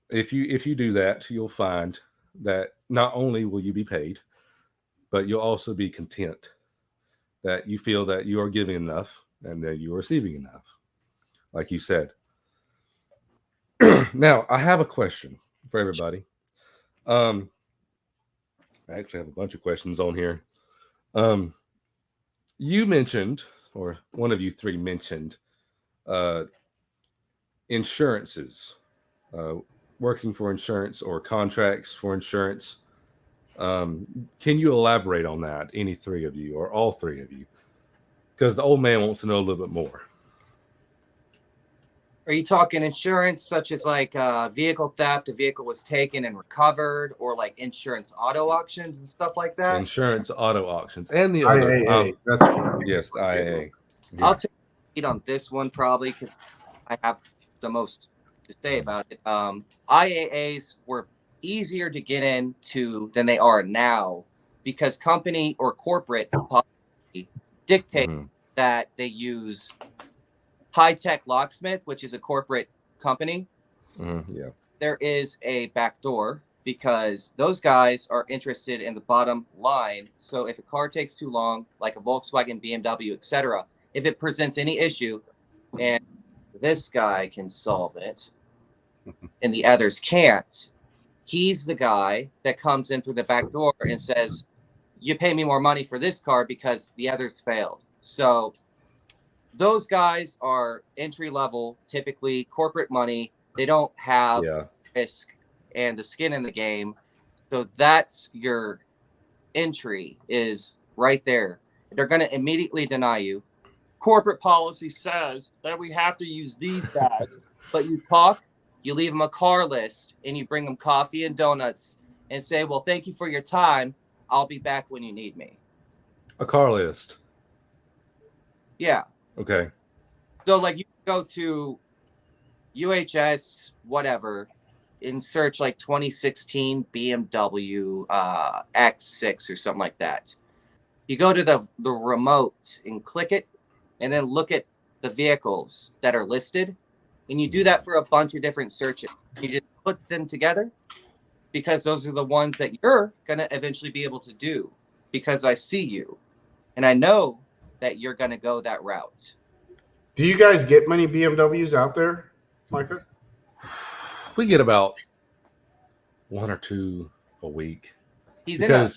if you do that, you'll find that not only will you be paid, but you'll also be content, that you feel that you are giving enough and that you are receiving enough, like you said. Now, I have a question for everybody. I actually have a bunch of questions on here. You mentioned, or one of you three mentioned, insurances, working for insurance or contracts for insurance. Can you elaborate on that, any three of you or all three of you? Because the old man wants to know a little bit more. Are you talking insurance such as like vehicle theft, a vehicle was taken and recovered, or like insurance auto auctions and stuff like that? Insurance auto auctions and the other. IAA, that's Yes, the IAA. I'll take the lead on this one probably because I have the most to say about it. IAAs were easier to get into than they are now because company or corporate policy dictate that they use high-tech Locksmith, which is a corporate company. Yeah. There is a backdoor because those guys are interested in the bottom line. So if a car takes too long, like a Volkswagen, BMW, etc., if it presents any issue and this guy can solve it and the others can't, he's the guy that comes in through the back door and says, you pay me more money for this car because the others failed. So those guys are entry level, typically corporate money. They don't have risk and the skin in the game. So that's your entry is right there. They're going to immediately deny you. Corporate policy says that we have to use these guys, but you talk, you leave them a car list, and you bring them coffee and donuts and say, well, thank you for your time. I'll be back when you need me. A car list. Yeah. Okay. So like you go to UHS, whatever, and search like 2016 BMW X6 or something like that. You go to the remote and click it and then look at the vehicles that are listed. And you do that for a bunch of different searches. You just put them together because those are the ones that you're going to eventually be able to do because I see you and I know that you're going to go that route. Do you guys get many BMWs out there, Micah? We get about one or two a week. He's in a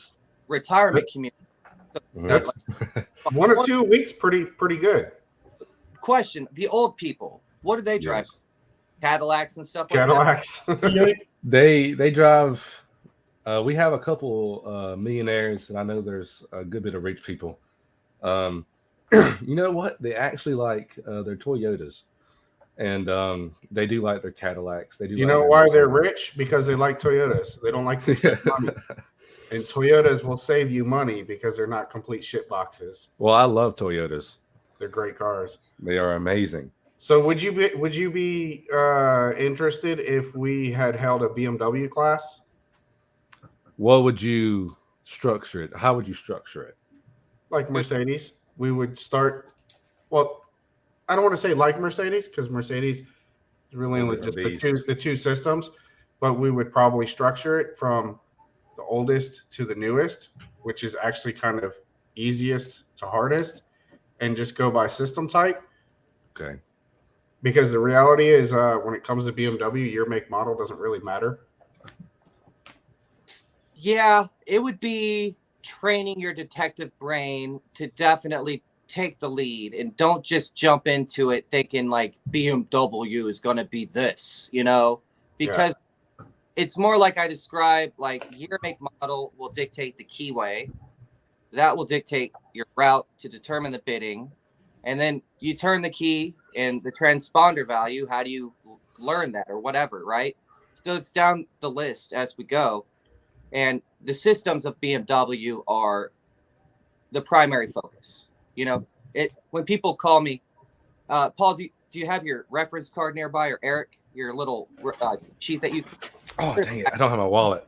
retirement community. That's one or 2 weeks, pretty good. Question: the old people, what do they drive? Yes. Cadillacs and stuff like Cadillacs. They drive. We have a couple millionaires, and I know there's a good bit of rich people. You know what? They actually like their Toyotas, and they do like their Cadillacs. They do. You like know their why Mercedes. they're rich? Because they like Toyotas. They don't like to spend money. And Toyotas will save you money because they're not complete shit boxes. Well, I love Toyotas. They're great cars. They are amazing. So would you be interested if we had held a BMW class? What would you structure it? How would you structure it? Like Mercedes. We would start, well, I don't want to say like Mercedes because Mercedes is really only just the two systems, but we would probably structure it from the oldest to the newest, which is actually kind of easiest to hardest, and just go by system type. Okay. Because the reality is, when it comes to BMW, your make model doesn't really matter. Yeah, it would be training your detective brain to definitely take the lead and don't just jump into it thinking like BMW is going to be this, because it's more like I described, like year, make, model will dictate the keyway. That will dictate your route to determine the bidding. And then you turn the key and the transponder value. How do you learn that or whatever, right? So it's down the list as we go. And the systems of BMW are the primary focus. When people call me, Paul, do you have your reference card nearby, or Eric, your little sheet that you? Oh, dang it. I don't have my wallet.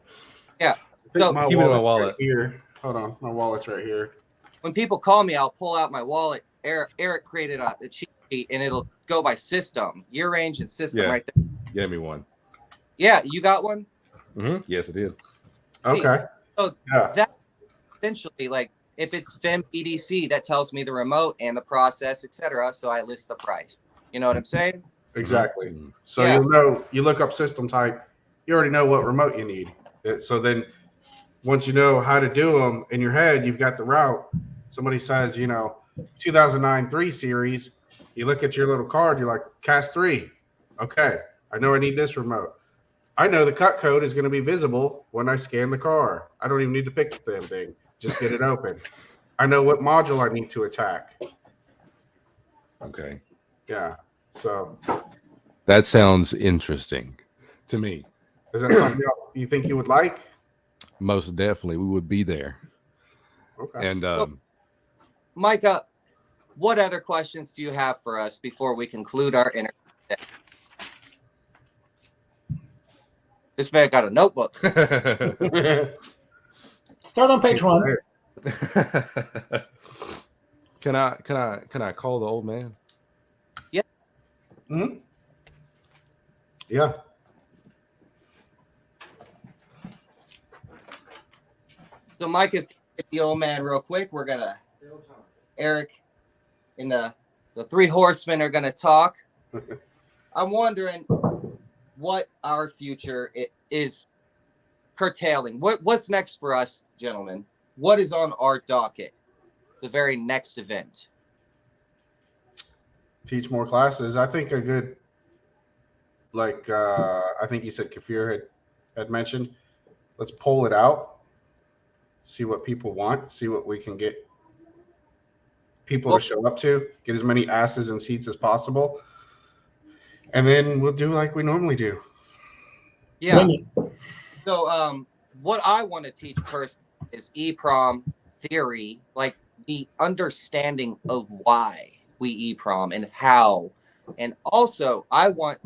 Yeah. So keep it in my wallet. right here. Hold on. My wallet's right here. When people call me, I'll pull out my wallet. Eric created a cheat sheet, and it'll go by system, year range, and system right there. Give me one. Yeah, you got one? Mm-hmm. Yes, I did. Okay. So that essentially, like, if it's FIM EDC, that tells me the remote and the process, etc. So I list the price. You know what I'm saying? Exactly. Mm-hmm. So you'll know, you look up system type, you already know what remote you need. So then once you know how to do them in your head, you've got the route. Somebody says, 2009 3 series, you look at your little card, you're like, CAS 3. Okay, I know I need this remote. I know the cut code is going to be visible when I scan the car. I don't even need to pick the damn thing. Just get it open. I know what module I need to attack. Okay. Yeah. So that sounds interesting to me. Is that something you think you would like? Most definitely. We would be there. Okay. And so, Micah, what other questions do you have for us before we conclude our interview today? This man got a notebook. Start on page 1. Can I call the old man? Yeah. Mm-hmm. Yeah. So Mike is the old man real quick. We're gonna Eric and the three horsemen are gonna talk. I'm wondering what our future is curtailing. What's next for us, gentlemen? What is on our docket? The very next event. Teach more classes. I think a good, I think you said Kafir had mentioned, let's pull it out, see what people want, see what we can get people to show up to, get as many asses in seats as possible. And then we'll do like we normally do. Yeah. So what I want to teach personally is EEPROM theory, like the understanding of why we EEPROM and how. And also I want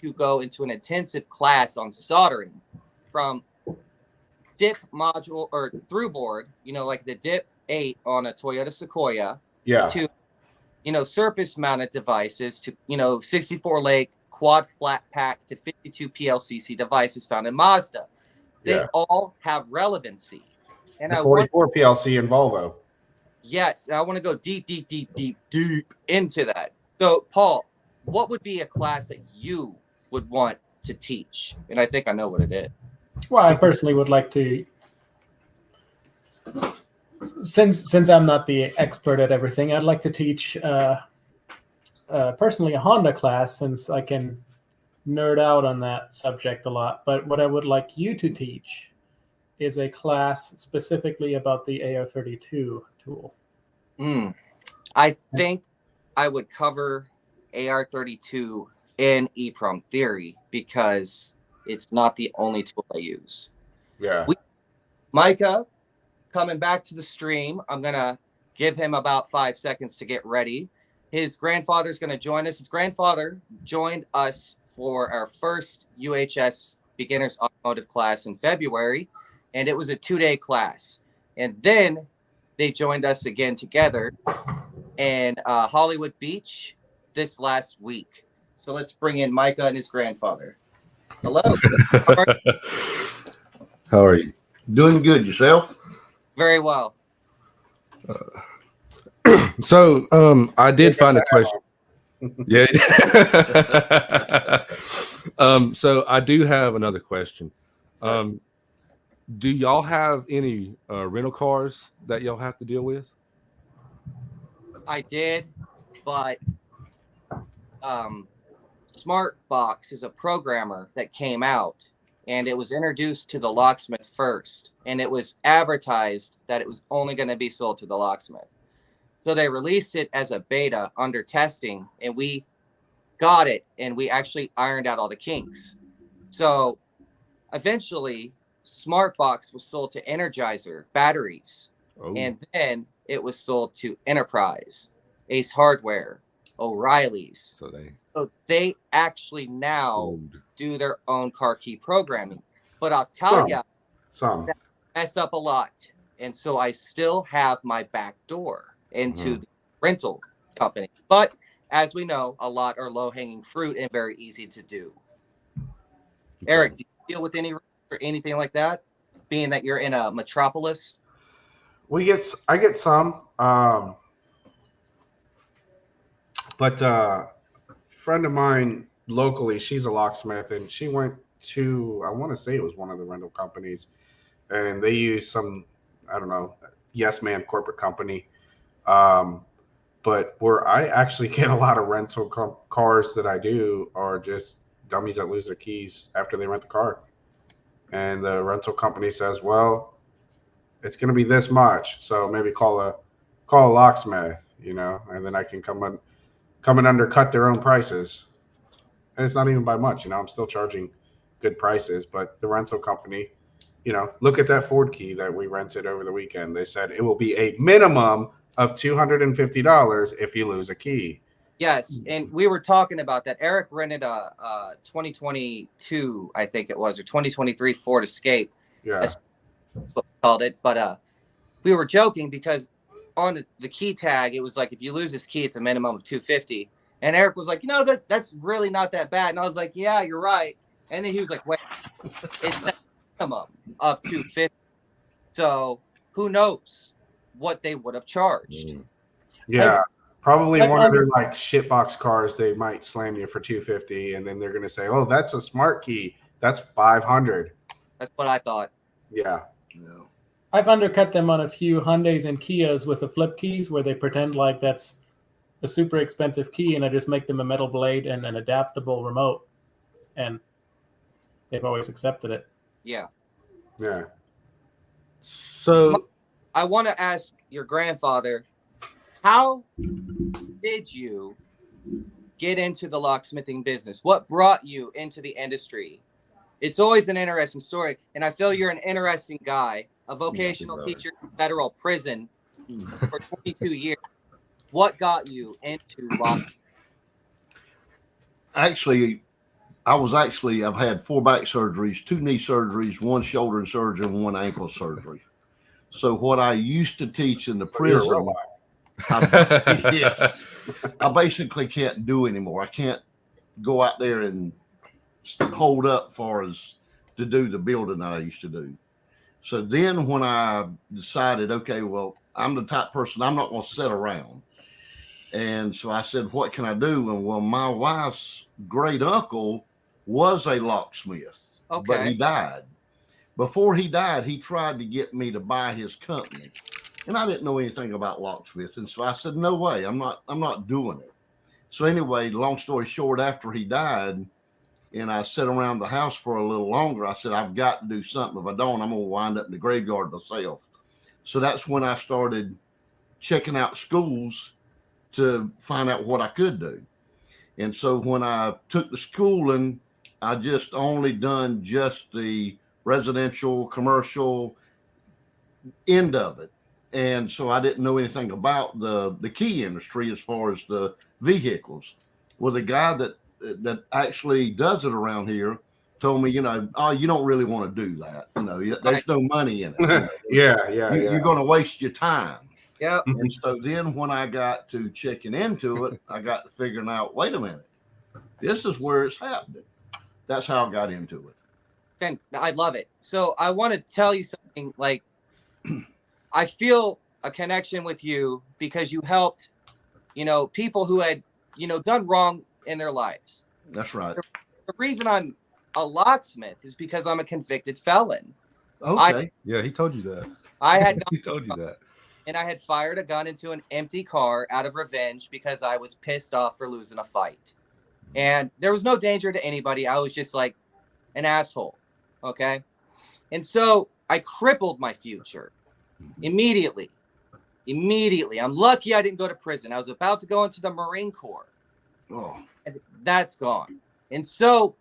to go into an intensive class on soldering from dip module or through board, like the dip 8 on a Toyota Sequoia, to, surface mounted devices, to, 64 lake quad flat pack to 52 PLCC devices found in Mazda. They all have relevancy. And the 44 PLC in Volvo. Yes, I want to go deep into that. So, Paul, what would be a class that you would want to teach? And I think I know what it is. Well, I personally would like to, since I'm not the expert at everything, I'd like to teach personally a Honda class, since I can nerd out on that subject a lot. But what I would like you to teach is a class specifically about the AR32 tool. I think I would cover AR32 in EEPROM theory because it's not the only tool I use. Yeah. Micah, coming back to the stream, I'm going to give him about 5 seconds to get ready. His grandfather's going to join us. His grandfather joined us for our first UHS beginners automotive class in February, and it was a 2-day class. And then they joined us again together in Hollywood Beach this last week. So let's bring in Micah and his grandfather. Hello. How are you? Doing good. Yourself? Very well. So I did find a question. Yeah. So I do have another question. Do y'all have any rental cars that y'all have to deal with? I did, but Smartbox is a programmer that came out, and it was introduced to the Locksmith first, and it was advertised that it was only going to be sold to the Locksmith. So they released it as a beta under testing, and we got it, and we actually ironed out all the kinks. So eventually, Smartbox was sold to Energizer batteries, Oh, and then it was sold to Enterprise, Ace Hardware, O'Reilly's. So they actually now sold. do their own car key programming. But I'll tell you, Some. mess up a lot. And so I still have my back door into the rental company. But as we know, a lot are low-hanging fruit and very easy to do. Okay. Eric, do you deal with anything like that? Being that you're in a metropolis? I get some. But a friend of mine locally, she's a locksmith, and she went to, I want to say it was one of the rental companies, and they use some, I don't know, yes man corporate company. But where I actually get a lot of rental cars that I do are just dummies that lose their keys after they rent the car. And the rental company says, well, it's going to be this much. So maybe call a locksmith, and then I can come and undercut their own prices. And it's not even by much, I'm still charging good prices, but the rental company, look at that Ford key that we rented over the weekend. They said it will be a minimum of $250 if you lose a key. Yes, and we were talking about that. Eric rented a 2022, I think it was, or 2023 Ford Escape. Yeah. That's what we called it. But we were joking because on the key tag, it was like, if you lose this key, it's a minimum of $250. And Eric was like, that's really not that bad. And I was like, yeah, you're right. And then he was like, wait, it's a minimum of $250. So who knows what they would have charged? Yeah. Probably Like one of their like shitbox cars, they might slam you for $250, and then they're gonna say, "Oh, that's a smart key. That's $500." That's what I thought. Yeah. I've undercut them on a few Hyundais and Kias with the flip keys where they pretend like that's a super expensive key, and I just make them a metal blade and an adaptable remote, and they've always accepted it. Yeah. Yeah. So I want to ask your grandfather, how did you get into the locksmithing business? What brought you into the industry? It's always an interesting story, and I feel you're an interesting guy, a vocational teacher in federal prison for 22 years. What got you into locksmithing? Actually, I've had 4 back surgeries, 2 knee surgeries, 1 shoulder surgery, and 1 ankle surgery. So what I used to teach in the prison, yes, I basically can't do anymore. I can't go out there and hold up far as to do the building that I used to do. So then when I decided, okay, well, I'm the type of person, I'm not going to sit around. And so I said, what can I do? And well, my wife's great uncle was a locksmith, but he died. Before he died, he tried to get me to buy his company. And I didn't know anything about locksmith. And so I said, no way, I'm not doing it. So anyway, long story short, after he died, and I sat around the house for a little longer, I said, I've got to do something. If I don't, I'm going to wind up in the graveyard myself. So that's when I started checking out schools to find out what I could do. And so when I took the schooling, I just only done just the residential, commercial end of it. And so I didn't know anything about the key industry as far as the vehicles. Well, the guy that actually does it around here told me, oh, you don't really want to do that. There's no money in it. You're going to waste your time. Yeah. And so then when I got to checking into it, I got to figuring out, wait a minute, this is where it's happening. That's how I got into it. And I love it. So I want to tell you something. Like, I feel a connection with you because you helped, people who had done wrong in their lives. That's right. The reason I'm a locksmith is because I'm a convicted felon. Okay. Yeah, he told you that. I had He told you that. and I had fired a gun into an empty car out of revenge because I was pissed off for losing a fight. And there was no danger to anybody. I was just like an asshole. Okay. And so I crippled my future immediately. I'm lucky I didn't go to prison. I was about to go into the Marine Corps. Oh. And that's gone. And so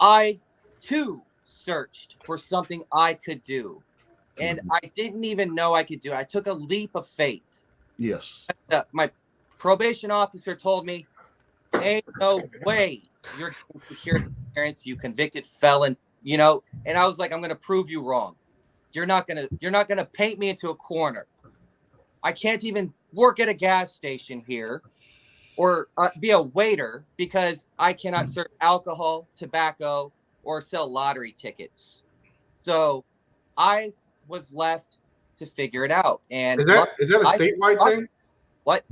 I too searched for something I could do. And I didn't even know I could do it. I took a leap of faith. Yes. My probation officer told me, ain't no way you're getting security clearance, you convicted felon, and I was like, I'm going to prove you wrong. You're not going to paint me into a corner. I can't even work at a gas station here or be a waiter because I cannot serve alcohol, tobacco, or sell lottery tickets. So I was left to figure it out. And is that a statewide thing? What?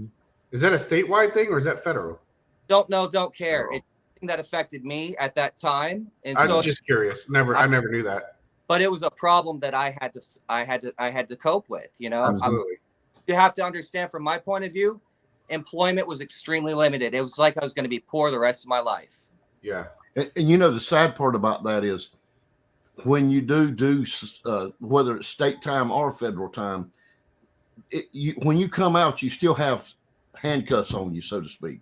Is that a statewide thing or is that federal? Don't know, don't care. Oh. It's something that affected me at that time. And I'm so just curious. I never knew that. But it was a problem that I had to cope with, Absolutely. You have to understand from my point of view, employment was extremely limited. It was like I was going to be poor the rest of my life. Yeah. And the sad part about that is when you do whether it's state time or federal time, when you come out, you still have handcuffs on you, so to speak,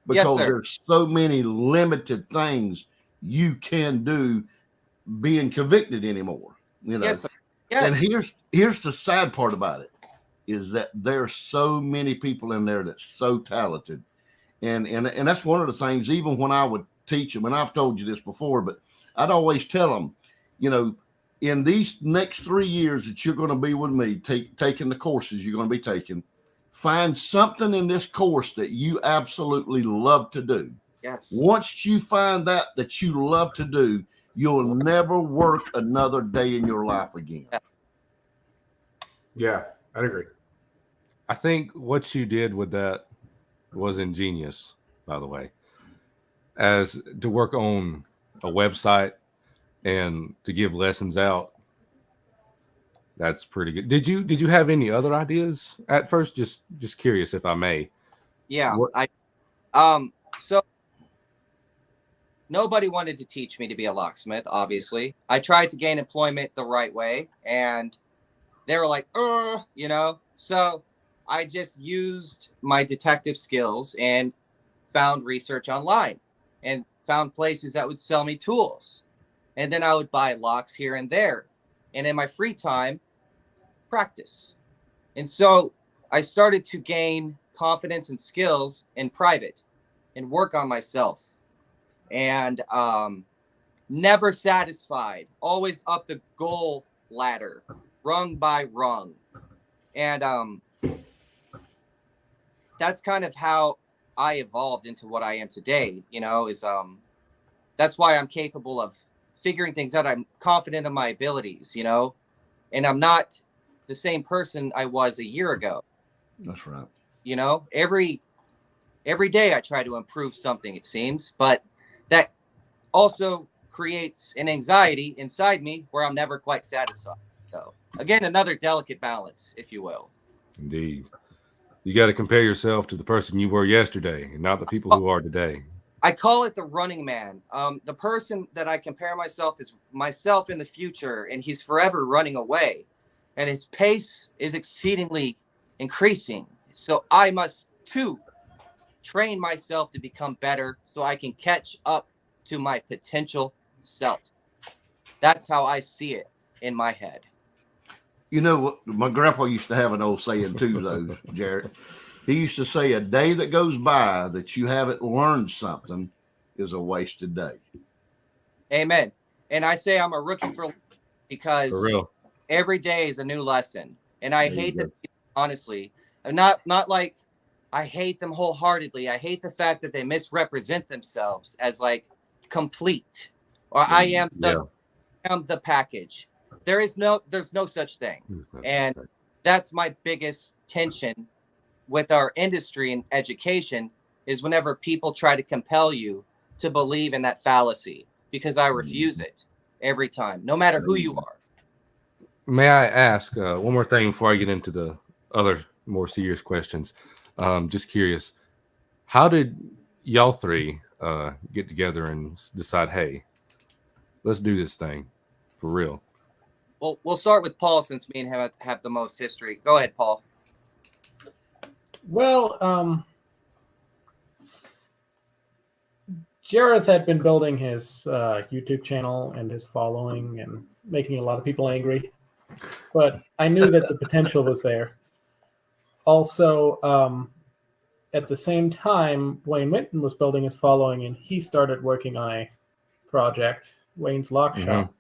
because there's so many limited things you can do being convicted anymore. Yes, sir. Yes. And here's the sad part about it is that there's so many people in there that's so talented, and that's one of the things. Even when I would teach them, and I've told you this before, but I'd always tell them, in these next 3 years that you're going to be with me, taking the courses you're going to be taking, find something in this course that you absolutely love to do. Yes. Once you find that you love to do, you'll never work another day in your life again. Yeah, I'd agree. I think what you did with that was ingenious, by the way, as to work on a website and to give lessons out. That's pretty good. Did you have any other ideas at first? Just curious, if I may. Yeah, so nobody wanted to teach me to be a locksmith, obviously. I tried to gain employment the right way, and they were like, So I just used my detective skills and found research online and found places that would sell me tools. And then I would buy locks here and there. And in my free time, practice. And so I started to gain confidence and skills in private and work on myself. And never satisfied, always up the goal ladder, rung by rung. And that's kind of how I evolved into what I am today, that's why I'm capable of figuring things out. I'm confident in my abilities, and I'm not the same person I was a year ago. That's right. Every day I try to improve something, it seems, but that also creates an anxiety inside me where I'm never quite satisfied. So again, another delicate balance, if you will. Indeed. You got to compare yourself to the person you were yesterday and not the people who are today. I call it the running man. The person that I compare myself is myself in the future, and he's forever running away, and his pace is exceedingly increasing. So I must too train myself to become better so I can catch up to my potential self. That's how I see it in my head. My grandpa used to have an old saying too, though, Jarrett. He used to say, a day that goes by that you haven't learned something is a wasted day. Amen. And I say I'm a rookie because For real. Every day is a new lesson. And I hate them, honestly. I'm not like I hate them wholeheartedly. I hate the fact that they misrepresent themselves as like complete or I am the package. There's no such thing. And that's my biggest tension with our industry and education is whenever people try to compel you to believe in that fallacy, because I refuse it every time, no matter who you are. May I ask one more thing before I get into the other more serious questions? Just curious, how did y'all three get together and decide, hey, let's do this thing for real? Well, we'll start with Paul since me and him have the most history. Go ahead, Paul. Well, Jareth had been building his YouTube channel and his following and making a lot of people angry, but I knew that the potential was there. Also, at the same time, Wayne Winton was building his following, and he started working on a project, Wayne's Lock Shop.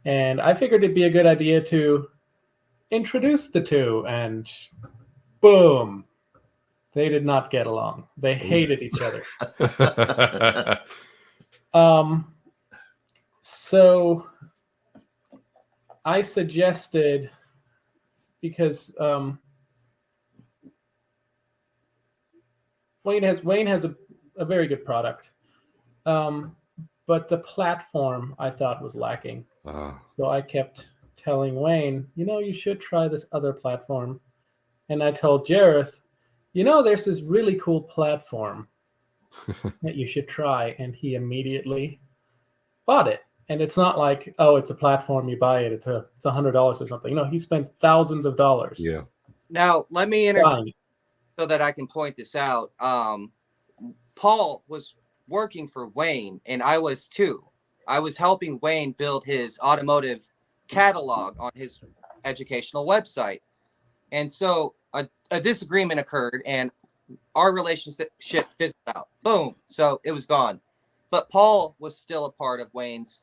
And I figured it'd be a good idea to introduce the two, and boom, they did not get along. They hated each other. So I suggested, because Wayne has a very good product, but the platform I thought was lacking. So I kept telling Wayne, you should try this other platform. And I told Jareth, there's this really cool platform that you should try. And he immediately bought it. And it's not like, oh, it's a platform, you buy it, it's $100 or something. He spent thousands of dollars. Yeah. Now, let me interrupt so that I can point this out. Paul was working for Wayne, and I was too. I was helping Wayne build his automotive catalog on his educational website. And so a disagreement occurred, and our relationship fizzled out. Boom. So it was gone. But Paul was still a part of Wayne's,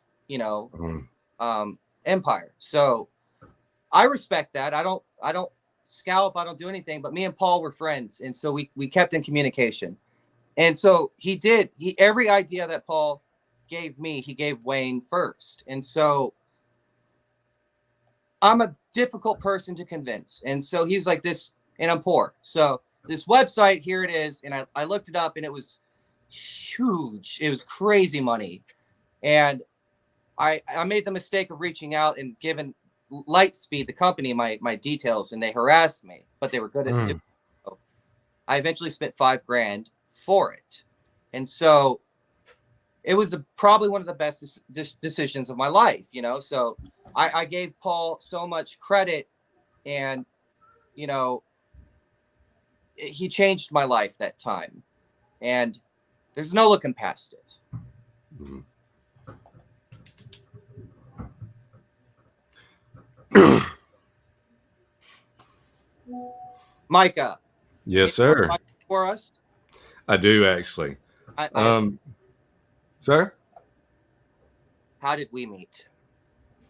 empire. So I respect that. I don't scalp. I don't do anything. But me and Paul were friends, and so we kept in communication. And so every idea that Paul gave me, he gave Wayne first. And so I'm a difficult person to convince. And so he was like, this, and I'm poor. So this website, here it is. And I looked it up, and it was huge. It was crazy money. And I made the mistake of reaching out and giving Lightspeed, the company, my details, and they harassed me, but they were good at doing it. So I eventually spent $5,000 for it. And so it was probably one of the best decisions of my life, so I gave Paul so much credit, and he changed my life that time, and there's no looking past it. Micah. Yes, sir. For us? I do, actually. Sir? How did we meet?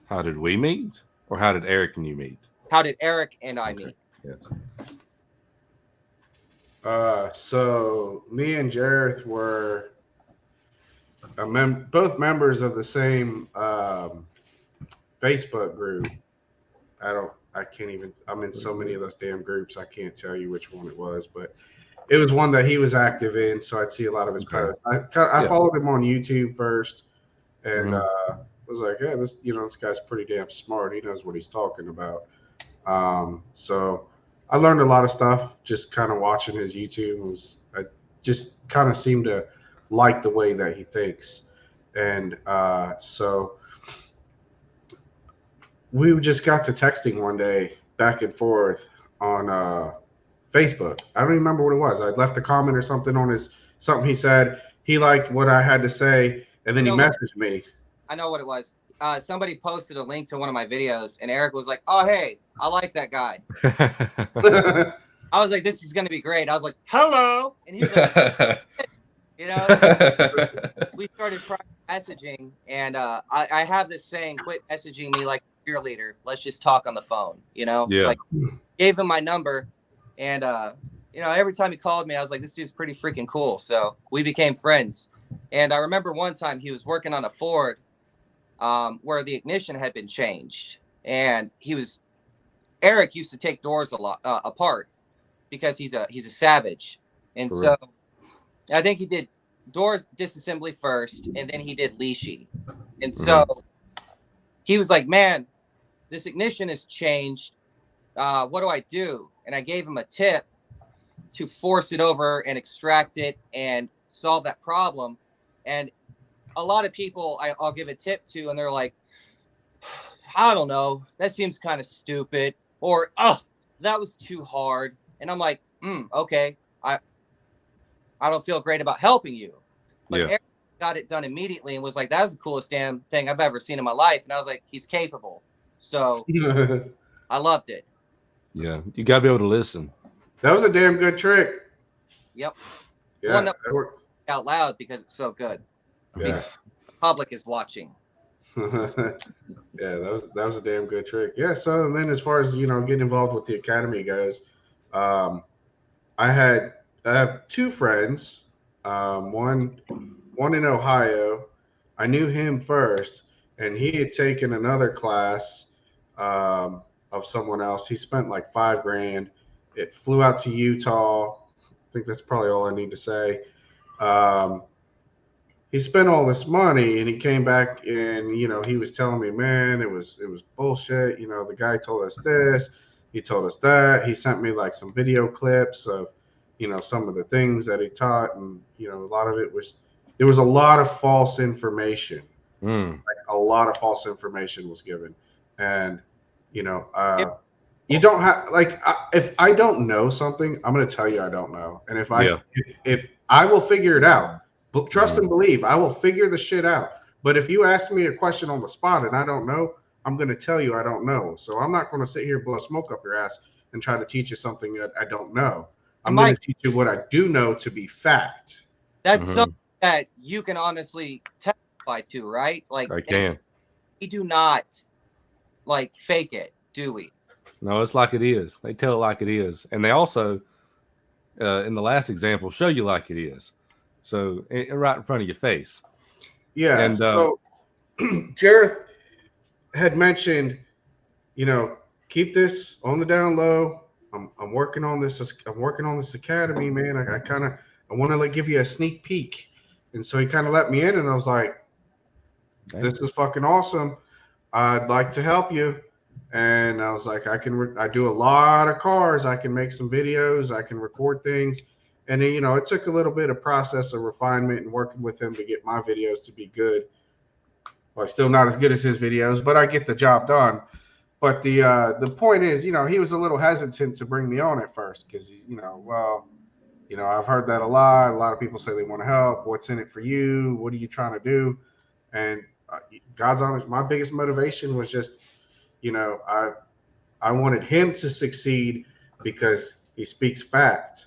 How did we meet? Or how did Eric and you meet? How did Eric and I meet? Yes. So me and Jareth were both members of the same Facebook group. I'm in so many of those damn groups, I can't tell you which one it was, but it was one that he was active in, so I'd see a lot of his posts. I followed him on YouTube first, and was like, yeah, this guy's pretty damn smart. He knows what he's talking about. So I learned a lot of stuff just kind of watching his YouTube. I just kind of seemed to like the way that he thinks, and so we just got to texting one day back and forth on Facebook. I don't even remember what it was. I left a comment or something on something he said. He liked what I had to say, and then he messaged me. I know what it was. Somebody posted a link to one of my videos, and Eric was like, "Oh, hey, I like that guy." I was like, "This is going to be great." I was like, "Hello," and he was like, we started messaging, and I have this saying, "Quit messaging me like a cheerleader. Let's just talk on the phone." So I gave him my number, and every time he called me, I was like, "This dude's pretty freaking cool." So we became friends. And I remember one time he was working on a Ford where the ignition had been changed, and Eric used to take doors a lot apart because he's a savage, and so I think he did door disassembly first, and then he did leashy. And so he was like, man, this ignition has changed. What do I do? And I gave him a tip to force it over and extract it and solve that problem. And a lot of people I'll give a tip to, and they're like, I don't know, that seems kind of stupid, or oh, that was too hard. And I'm like, okay, I don't feel great about helping you. But Eric got it done immediately and was like, that was the coolest damn thing I've ever seen in my life. And I was like, he's capable. So I loved it. Yeah, you got to be able to listen. That was a damn good trick. Yep. Yeah, One that worked out loud because it's so good. Yeah. The public is watching. Yeah, that was a damn good trick. Yeah. So and then as far as getting involved with the academy goes, I have two friends. One in Ohio. I knew him first, and he had taken another class of someone else. He spent like $5,000. It flew out to Utah. I think that's probably all I need to say. He spent all this money, and he came back, and he was telling me, man, it was bullshit. The guy told us this, he told us that. He sent me like some video clips of some of the things that he taught, and a lot of it was, there was a lot of false information. Like a lot of false information was given, and you don't have, like, if I don't know something, I'm going to tell you I don't know, and if I will figure it out. But trust and believe, I will figure the shit out. But if you ask me a question on the spot and I don't know, I'm going to tell you I don't know. So I'm not going to sit here and blow smoke up your ass and try to teach you something that I don't know. I'm going to teach you what I do know to be fact. That's something that you can honestly testify to, right? Like, I can. We do not like fake it, do we? No, it's like it is. They tell it like it is, and they also, in the last example, show you like it is. So right in front of your face. Yeah. And so Jareth had mentioned, keep this on the down low. I'm working on this. I'm working on this academy, man. I want to give you a sneak peek. And so he kind of let me in, and I was like, this is fucking awesome. I'd like to help you. And I was like, I do a lot of cars. I can make some videos. I can record things. And then, it took a little bit of process of refinement and working with him to get my videos to be good. Well, still not as good as his videos, but I get the job done. But the point is, he was a little hesitant to bring me on at first because, I've heard that a lot. A lot of people say they want to help. What's in it for you? What are you trying to do? And God's honest, my biggest motivation was just, I wanted him to succeed because he speaks fact.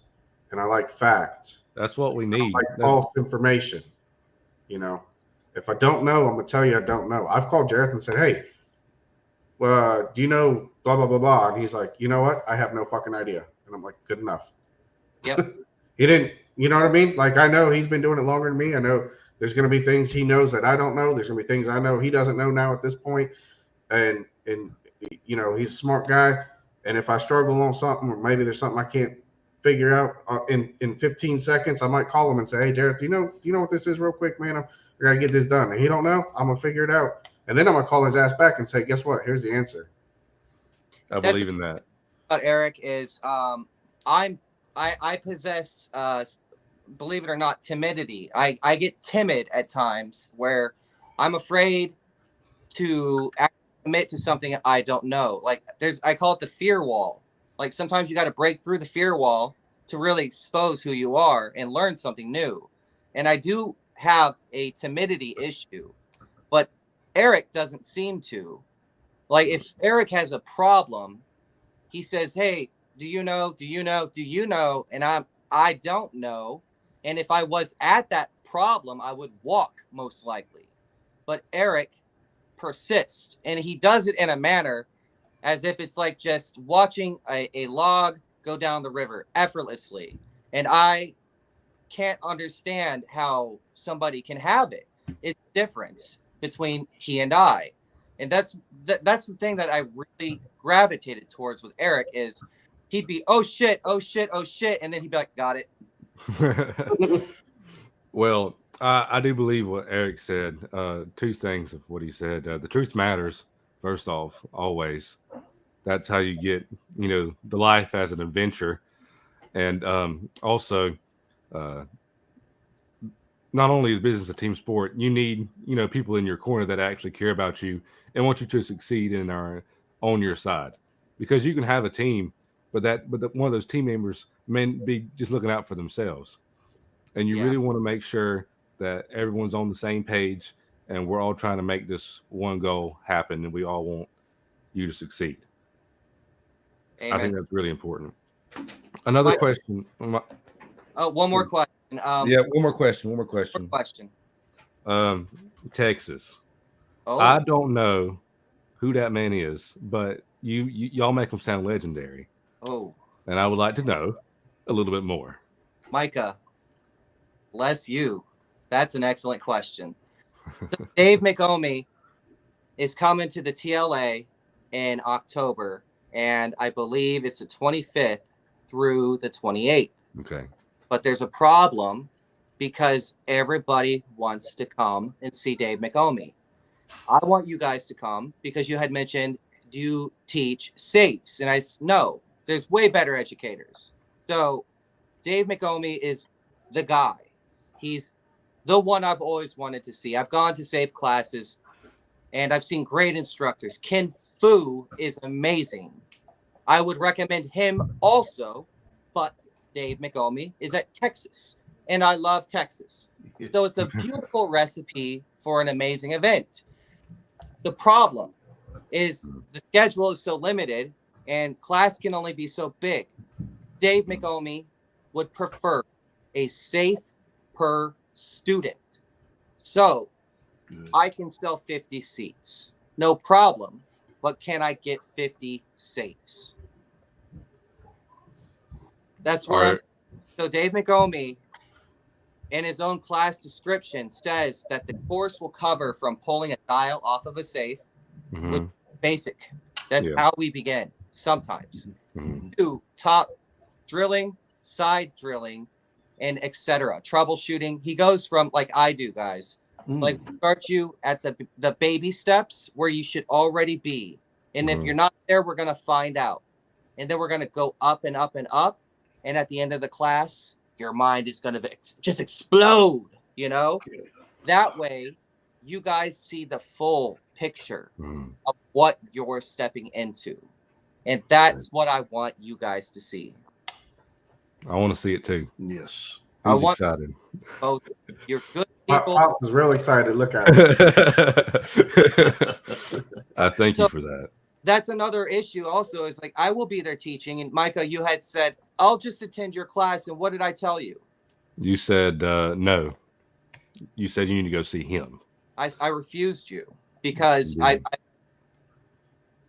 And I like fact. That's what we need. I like false information. If I don't know, I'm going to tell you I don't know. I've called Jareth and said, hey, do you know blah, blah, blah, blah? And he's like, you know what? I have no fucking idea. And I'm like, good enough. Yep. He didn't, you know what I mean? Like, I know he's been doing it longer than me. I know there's going to be things he knows that I don't know. There's going to be things I know he doesn't know now at this point. And he's a smart guy. And if I struggle on something, or maybe there's something I can't figure out in 15 seconds, I might call him and say, hey, Jareth, do you know what this is real quick, man? I got to get this done. And he don't know, I'm going to figure it out. And then I'm going to call his ass back and say, guess what? Here's the answer. I believe in that. About Eric is I possess, believe it or not, timidity. I get timid at times where I'm afraid to admit to something I don't know. Like I call it the fear wall. Like sometimes you got to break through the fear wall to really expose who you are and learn something new. And I do have a timidity issue, but Eric doesn't seem to. Like if Eric has a problem, he says, hey, do you know? And I don't know. And if I was at that problem, I would walk most likely. But Eric persists, and he does it in a manner as if it's like just watching a log go down the river effortlessly. And I can't understand how somebody can have it. It's a difference between he and I. And that's the thing that I really gravitated towards with Eric is he'd be, oh shit. And then he'd be like, got it. Well, I do believe what Eric said. Two things of what he said. The truth matters, first off, always. That's how you get, the life as an adventure. And also, uh, not only is business a team sport, you need, people in your corner that actually care about you and want you to succeed and are on your side. Because you can have a team, but one of those team members may be just looking out for themselves. And you really want to make sure that everyone's on the same page and we're all trying to make this one goal happen and we all want you to succeed. Amen. I think that's really important. Another question. Oh, one more question. One more question. Texas. Oh. I don't know who that man is, but y'all make him sound legendary. Oh. And I would like to know a little bit more. Micah, bless you. That's an excellent question. Dave McOmie is coming to the TLA in October, and I believe it's the 25th through the 28th. Okay. But there's a problem because everybody wants to come and see Dave McOmie. I want you guys to come because you had mentioned, do you teach safes? And I said, no, there's way better educators. So Dave McOmie is the guy. He's the one I've always wanted to see. I've gone to safe classes and I've seen great instructors. Ken Fu is amazing. I would recommend him also, but Dave McOmie is at Texas, and I love Texas. So it's a beautiful recipe for an amazing event. The problem is the schedule is so limited, and class can only be so big. Dave McOmie would prefer a safe per student. So I can sell 50 seats, no problem, but can I get 50 safes? That's where So Dave McOmie, in his own class description, says that the course will cover from pulling a dial off of a safe, with basic. That's how we begin sometimes. To top drilling, side drilling, and etc. Troubleshooting. He goes from, like I do, guys. Like, start you at the baby steps where you should already be. And if you're not there, we're going to find out. And then we're going to go up and up and up. And at the end of the class, your mind is going to just explode, That way, you guys see the full picture of what you're stepping into. And that's what I want you guys to see. I want to see it too. Yes. He's excited. Both. You're good people. Pops is really excited to look at it. I thank you for that. That's another issue also, is like, I will be there teaching. And Micah, you had said, I'll just attend your class. And what did I tell you? You said no. You said you need to go see him. I refused you because I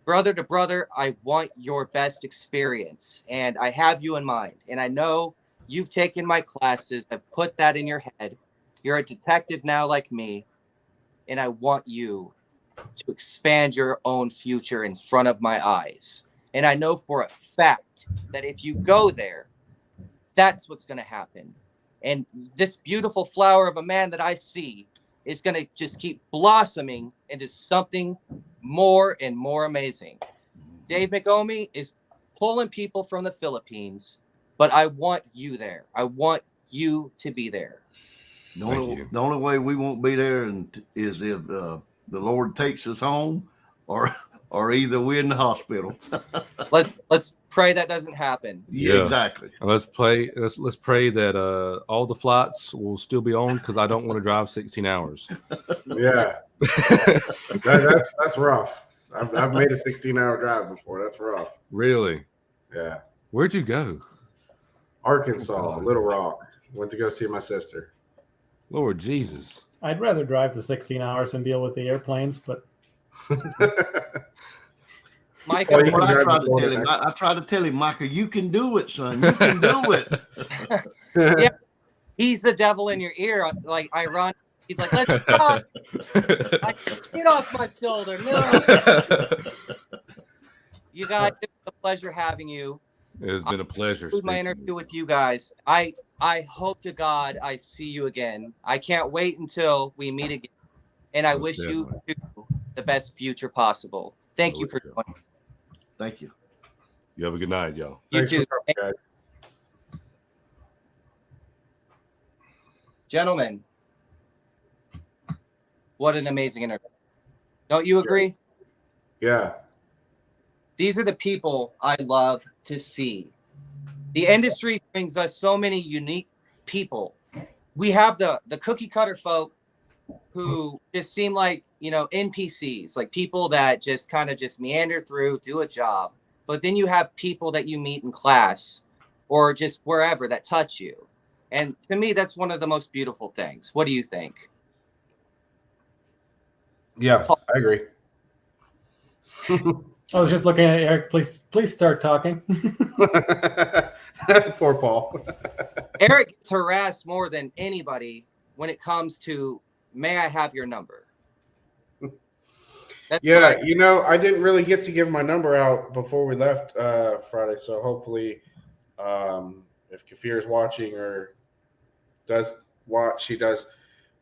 brother to brother, I want your best experience. And I have you in mind. And I know you've taken my classes. I've put that in your head. You're a detective now like me. And I want you to expand your own future in front of my eyes. And I know for a fact that if you go there, that's what's going to happen. And this beautiful flower of a man that I see is going to just keep blossoming into something more and more amazing. Dave McOmie is pulling people from the Philippines, but I want you there. I want you to be there. The only way we won't be there is if the Lord takes us home, or either we're in the hospital. Let's pray that doesn't happen. Yeah, exactly. Let's pray that all the flights will still be on, because I don't want to drive 16 hours. Yeah, that's rough. I've made a 16-hour drive before. That's rough. Really? Yeah. Where'd you go? Arkansas, Little Rock. Went to go see my sister. Lord Jesus. I'd rather drive the 16 hours and deal with the airplanes, but Micah, I tried to tell him, Micah, you can do it, son. You can do it. Yeah, he's the devil in your ear. Like, ironic. He's like, let's stop. Get off my shoulder. No. You guys, it's a pleasure having you. It has been a pleasure My speaking interview with with you guys. I hope to God I see you again. I can't wait until we meet again. And I Most wish you definitely. the best future possible. Thank I you wish for so. joining. Thank you. You have a good night, y'all. You Thanks too. for coming, guys. Gentlemen, what an amazing interview. Don't you agree? Yeah. These are the people I love to see. The industry brings us so many unique people. We have the cookie cutter folk who just seem like, NPCs, like people that just kind of just meander through, do a job. But then you have people that you meet in class or just wherever that touch you. And to me, that's one of the most beautiful things. What do you think? Yeah, I agree. I was just looking at Eric. Please start talking. Poor Paul. Eric gets harassed more than anybody when it comes to, may I have your number? That's Yeah, what I didn't really get to give my number out before we left Friday, so hopefully, if Kafir's watching or does watch, she does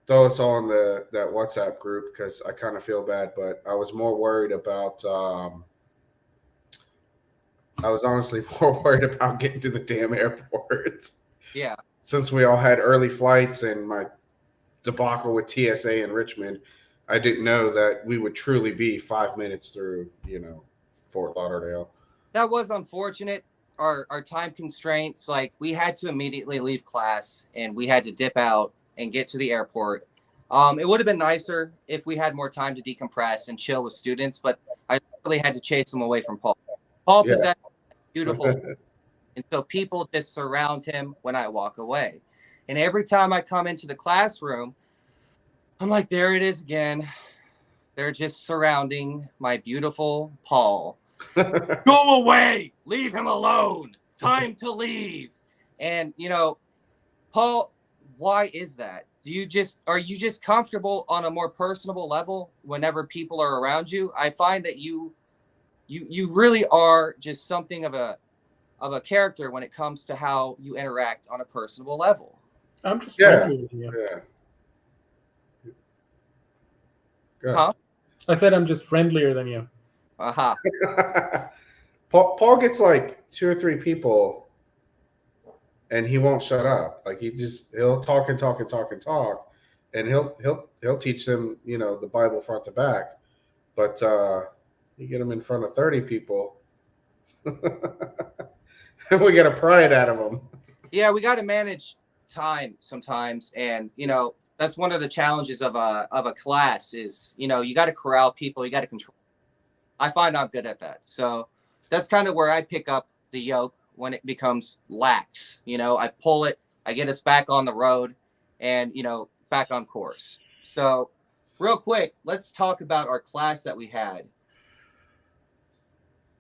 throw us all in that WhatsApp group because I kind of feel bad, but I was more worried about. I was honestly more worried about getting to the damn airport. Yeah. Since we all had early flights and my debacle with TSA in Richmond, I didn't know that we would truly be 5 minutes through, Fort Lauderdale. That was unfortunate. Our time constraints, like we had to immediately leave class and we had to dip out and get to the airport. It would have been nicer if we had more time to decompress and chill with students, but I really had to chase them away from Paul. Paul Yeah. possessed beautiful, and so people just surround him when I walk away. And every time I come into the classroom, I'm like, there it is again. They're just surrounding my beautiful Paul. Go away, leave him alone, time to leave. And Paul, why is that? Are you just comfortable on a more personable level whenever people are around you? I find that you really are just something of a character when it comes to how you interact on a personable level. I'm just Yeah. friendly with you. Yeah. Good. Huh? I said I'm just friendlier than you. Aha. Paul gets like 2 or 3 people and he won't shut up. Like he'll talk and talk and talk and talk, and he'll teach them, the Bible front to back. But you get him in front of 30 people, and we got to pry it out of them. Yeah, we got to manage time sometimes, and that's one of the challenges of a class is you got to corral people, you got to control. I find I'm good at that, so that's kind of where I pick up the yoke when it becomes lax. I pull it, I get us back on the road, and back on course. So, real quick, let's talk about our class that we had.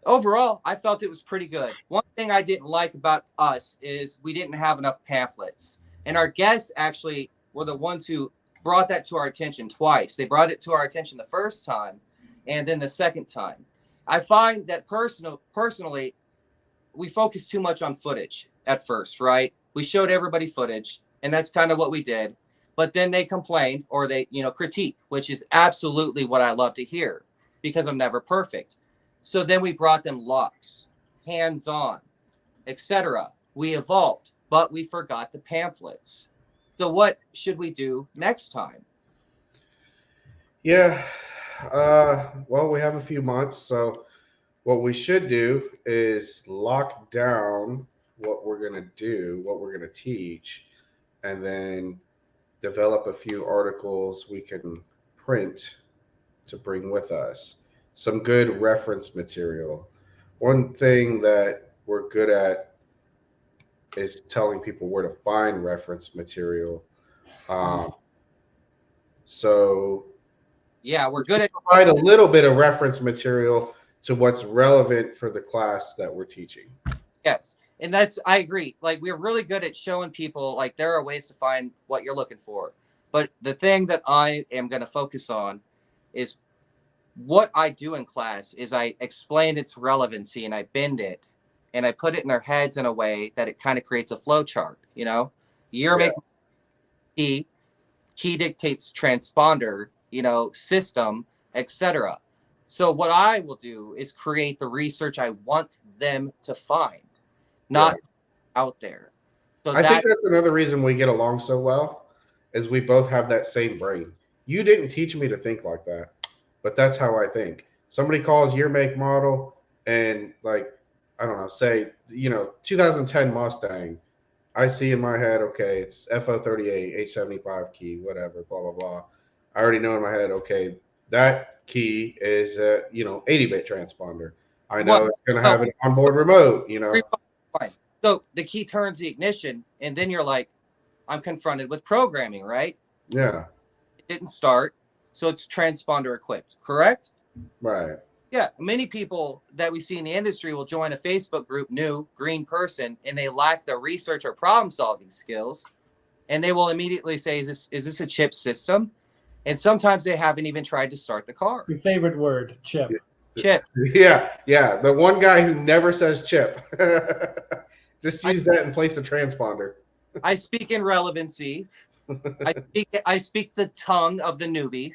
Overall, I felt it was pretty good. One thing I didn't like about us is we didn't have enough pamphlets. And our guests actually were the ones who brought that to our attention twice. They brought it to our attention the first time and then the second time. I find that personally, we focused too much on footage at first, right? We showed everybody footage, and that's kind of what we did. But then they complained or they, critique, which is absolutely what I love to hear because I'm never perfect. So then we brought them locks, hands-on, etc. We evolved, but we forgot the pamphlets. So what should we do next time? Yeah. Well, we have a few months, so what we should do is lock down what we're going to do, what we're going to teach, and then develop a few articles we can print to bring with us. Some good reference material. One thing that we're good at is telling people where to find reference material. So yeah, we're good at provide a little bit of reference material to what's relevant for the class that we're teaching. Yes. And I agree. Like, we're really good at showing people, like, there are ways to find what you're looking for. But the thing that I am going to focus on is what I do in class is I explain its relevancy and I bend it and I put it in their heads in a way that it kind of creates a flow chart. Year make key dictates transponder, system, etc. So what I will do is create the research I want them to find, not out there. So I think that's another reason we get along so well, is we both have that same brain. You didn't teach me to think like that, but that's how I think. Somebody calls your make, model, and like, I don't know, say, 2010 Mustang. I see in my head, okay, it's FO38, H75 key, whatever, blah, blah, blah. I already know in my head, okay, that key is a, 80-bit transponder. I know it's going to have an onboard remote, Fine. So the key turns the ignition, and then you're like, I'm confronted with programming, right? Yeah. It didn't start, so it's transponder equipped, correct? Right. Yeah, many people that we see in the industry will join a Facebook group, new green person, and they lack the research or problem solving skills, and they will immediately say, "Is this a chip system?" And sometimes they haven't even tried to start the car. Your favorite word, chip. Chip. Yeah. The one guy who never says chip. Just use that in place of transponder. I speak in relevancy. I speak the tongue of the newbie.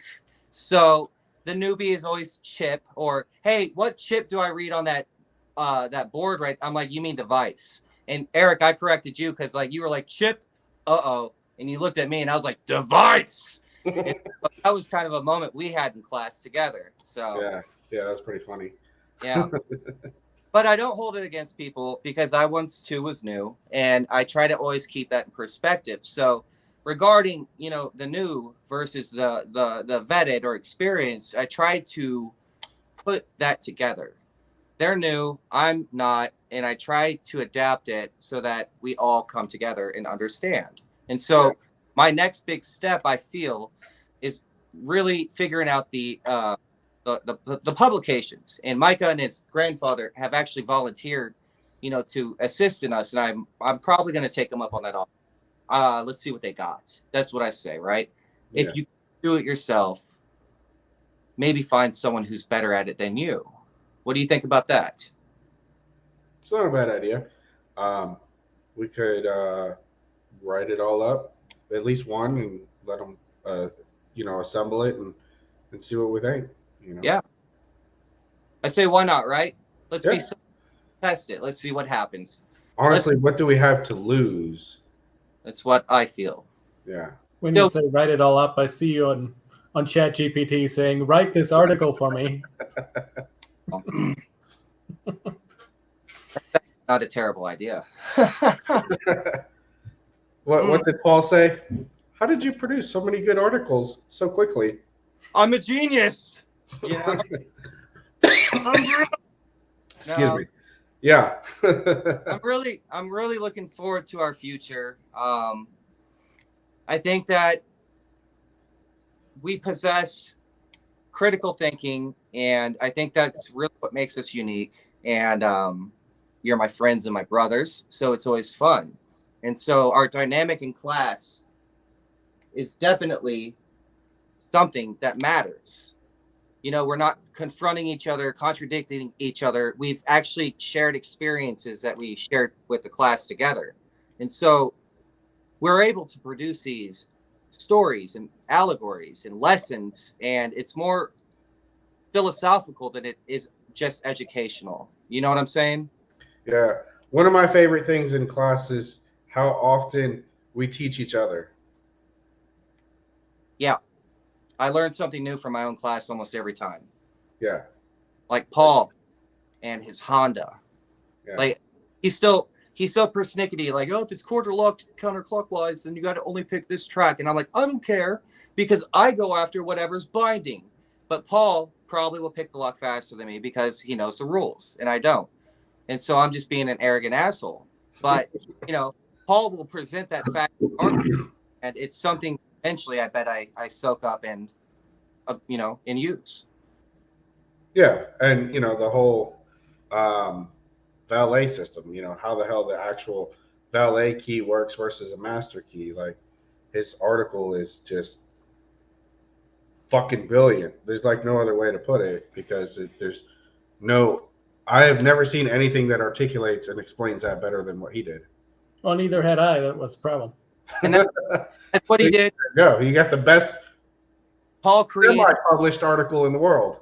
So the newbie is always chip, or hey, what chip do I read on that board, right? I'm like, you mean device. And Eric, I corrected you because like you were like chip, and you looked at me and I was like device. And that was kind of a moment we had in class together. So yeah, that's pretty funny. Yeah. But I don't hold it against people because I once too was new, and I try to always keep that in perspective. So regarding, the new versus the vetted or experienced, I try to put that together. They're new, I'm not, and I try to adapt it so that we all come together and understand. And so my next big step, I feel, is really figuring out the publications. And Micah and his grandfather have actually volunteered, to assist in us. And I'm probably going to take them up on that offer. Let's see what they got. That's what I say, right? Yeah. If you do it yourself, maybe find someone who's better at it than you. What do you think about that? It's not a bad idea. We could write it all up, at least one, and let them, assemble it and see what we think. Yeah. I say, why not, right? Let's test it. Let's see what happens. Honestly, what do we have to lose? That's what I feel. Yeah. When you say write it all up, I see you on ChatGPT saying, write this article for me. That's not a terrible idea. What did Paul say? How did you produce so many good articles so quickly? I'm a genius. Excuse me. Yeah. I'm really looking forward to our future. I think that we possess critical thinking, and I think that's really what makes us unique. And you're my friends and my brothers, so it's always fun. And so our dynamic in class is definitely something that matters. We're not confronting each other, contradicting each other. We've actually shared experiences that we shared with the class together. And so we're able to produce these stories and allegories and lessons, and it's more philosophical than it is just educational. You know what I'm saying? Yeah. One of my favorite things in class is how often we teach each other. Yeah. I learned something new from my own class almost every time. Yeah. Like Paul and his Honda. Yeah. Like he's so persnickety, like, oh, if it's quarter locked counterclockwise, then you got to only pick this track. And I'm like, I don't care, because I go after whatever's binding. But Paul probably will pick the lock faster than me because he knows the rules and I don't. And so I'm just being an arrogant asshole. But, Paul will present that fact, and it's something eventually I bet I soak up and, and use. Yeah. And, the whole valet system, how the hell the actual valet key works versus a master key. Like, his article is just fucking brilliant. There's like no other way to put it, because there's no I have never seen anything that articulates and explains that better than what he did. Well, neither had I. That was the problem. And that's what he did. Go. He got the best Paul created semi-published article in the world.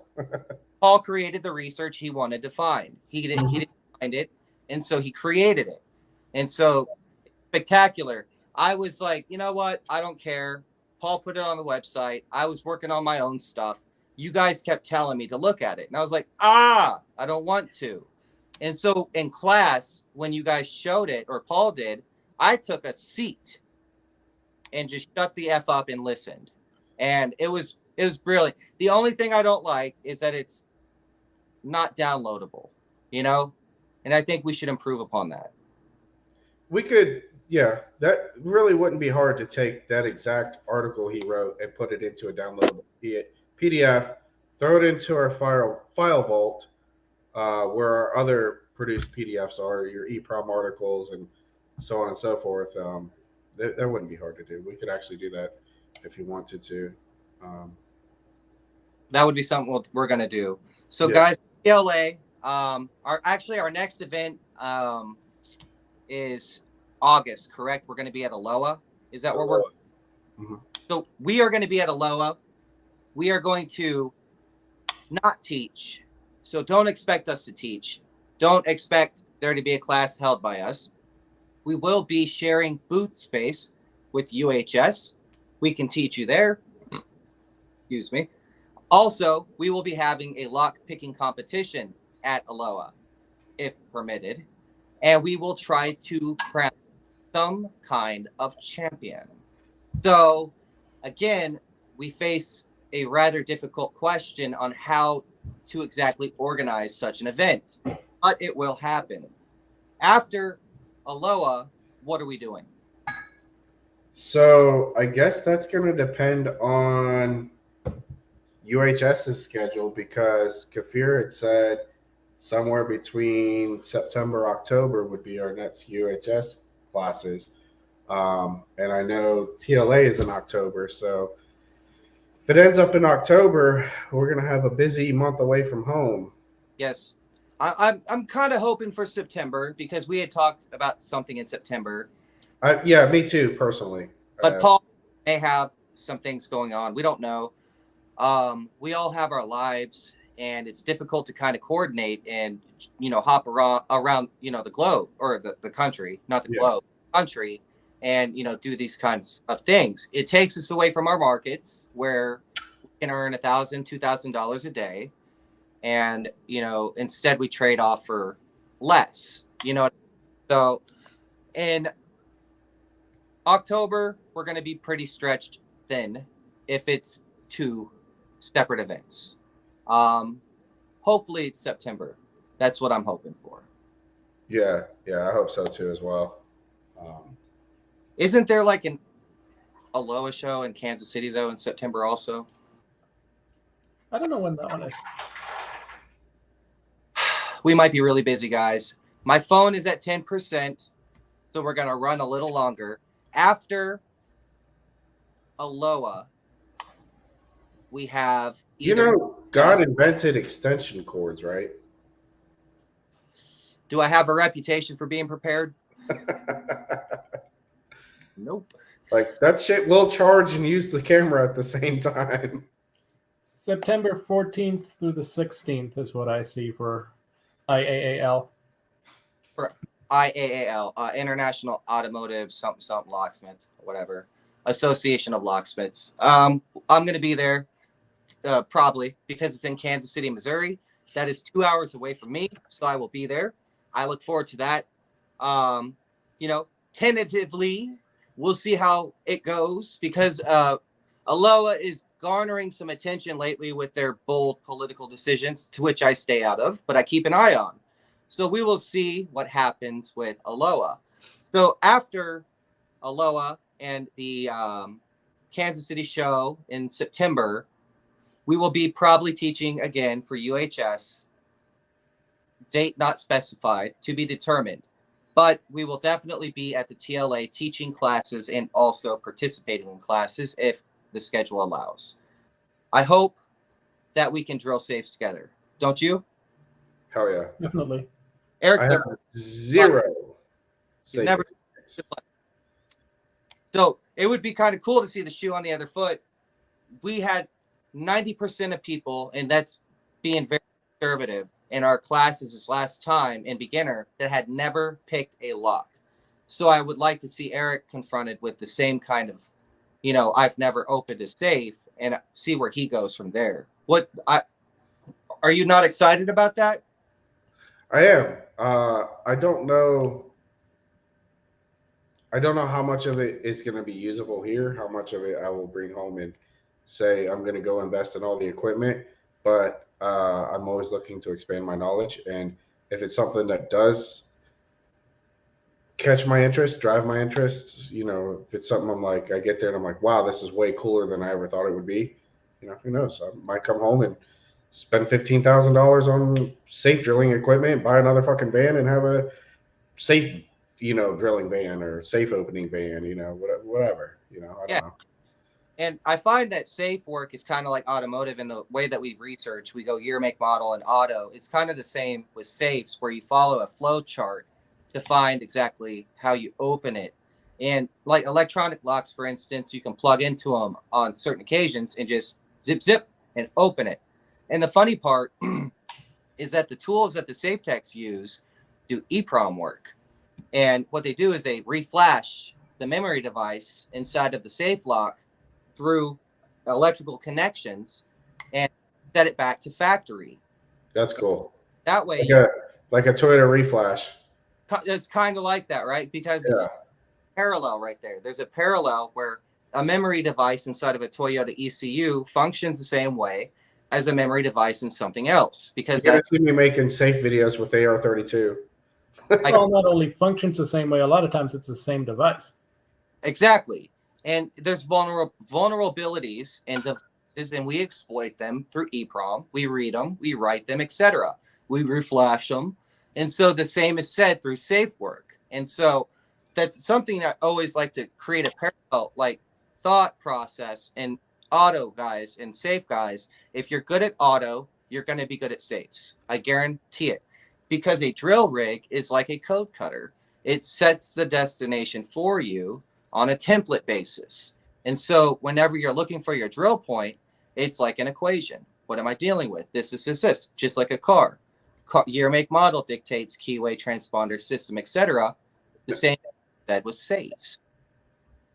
Paul created the research he wanted to find. He didn't find it, and so he created it. And so spectacular. I was like, you know what? I don't care. Paul put it on the website. I was working on my own stuff. You guys kept telling me to look at it. And I was like, I don't want to. And so in class, when you guys showed it, or Paul did, I took a seat and just shut the F up and listened. And it was brilliant. The only thing I don't like is that it's not downloadable, you know? And I think we should improve upon that. We could, yeah, that really wouldn't be hard to take that exact article he wrote and put it into a downloadable PDF, throw it into our file vault, where our other produced PDFs are, your EEPROM articles and so on and so forth. That wouldn't be hard to do. We could actually do that if you wanted to. That would be something we're going to do. So yeah. Guys, PLA, our next event is August, correct? We're going to be at Aloha. Is that where we're? Mm-hmm. So we are going to be at Aloha. We are going to not teach. So don't expect us to teach. Don't expect there to be a class held by us. We will be sharing booth space with UHS. We can teach you there. Excuse me. Also, we will be having a lock picking competition at Aloha, if permitted. And we will try to crown some kind of champion. So, again, we face a rather difficult question on how to exactly organize such an event, but it will happen. After Aloha, what are we doing? So I guess that's going to depend on UHS's schedule, because Kafir had said somewhere between September, October would be our next UHS classes. And I know TLA is in October. So if it ends up in October, we're going to have a busy month away from home. Yes. I'm kind of hoping for September, because we had talked about something in September. Yeah, me too, personally. But Paul may have some things going on. We don't know. We all have our lives, and it's difficult to kind of coordinate and, hop around, the globe, or the country, not the globe, country, and, do these kinds of things. It takes us away from our markets where we can earn $1,000, $2,000 a day. And, instead we trade off for less, So in October, we're going to be pretty stretched thin if it's 2 separate events. Hopefully it's September. That's what I'm hoping for. Yeah, I hope so too as well. Isn't there like an Aloha show in Kansas City though in September also? I don't know when that one is. We might be really busy, guys. My phone is at 10%, so we're going to run a little longer. After Aloha, we have God invented extension cords, right? Do I have a reputation for being prepared? Nope. Like, that shit will charge and use the camera at the same time. September 14th through the 16th is what I see for IAAL. For IAAL, International Automotive something Locksmith, whatever. Association of Locksmiths. I'm going to be there probably because it's in Kansas City, Missouri. That is 2 hours away from me, so I will be there. I look forward to that. Tentatively, we'll see how it goes, because Aloha is garnering some attention lately with their bold political decisions, to which I stay out of, but I keep an eye on. So we will see what happens with Aloha. So after Aloha and the Kansas City show in September, we will be probably teaching again for UHS. Date not specified, to be determined. But we will definitely be at the TLA teaching classes and also participating in classes if the schedule allows. I hope that we can drill saves together. Don't you? Hell yeah. Definitely. Eric's I have never, zero. You've never- so it would be kind of cool to see the shoe on the other foot. We had 90% of people, and that's being very conservative, in our classes this last time in beginner that had never picked a lock. So I would like to see Eric confronted with the same kind of, I've never opened a safe, and see where he goes from there. Are you not excited about that? I am. I don't know. I don't know how much of it is going to be usable here, how much of it I will bring home and say I'm going to go invest in all the equipment. But I'm always looking to expand my knowledge. And if it's something that does catch my interest, drive my interest, if it's something I'm like, I get there and I'm like, wow, this is way cooler than I ever thought it would be. Who knows? I might come home and spend $15,000 on safe drilling equipment, buy another fucking van, and have a safe drilling van or safe opening van, whatever, I don't know. And I find that safe work is kind of like automotive in the way that we research. We go year, make, model, and auto. It's kind of the same with safes, where you follow a flow chart to find exactly how you open it. And like electronic locks, for instance, you can plug into them on certain occasions and just zip and open it. And the funny part is that the tools that the safe techs use do EEPROM work. And what they do is they reflash the memory device inside of the safe lock through electrical connections and set it back to factory. That's cool. That way, like a Toyota reflash. It's kind of like that, right? Because it's parallel right there. There's a parallel where a memory device inside of a Toyota ECU functions the same way as a memory device in something else. Because you're gonna see me making safe videos with AR-32. Well, not only functions the same way, a lot of times it's the same device. Exactly. And there's vulnerabilities and devices, and we exploit them through EEPROM. We read them, we write them, etc. We reflash them. And so the same is said through safe work. And so that's something that I always like to create a parallel, like thought process, and auto guys and safe guys. If you're good at auto, you're going to be good at safes. I guarantee it. Because a drill rig is like a code cutter. It sets the destination for you on a template basis. And so whenever you're looking for your drill point, it's like an equation. What am I dealing with? This, just like a car. Year, make, model dictates keyway, transponder, system, etc. The same that was safes.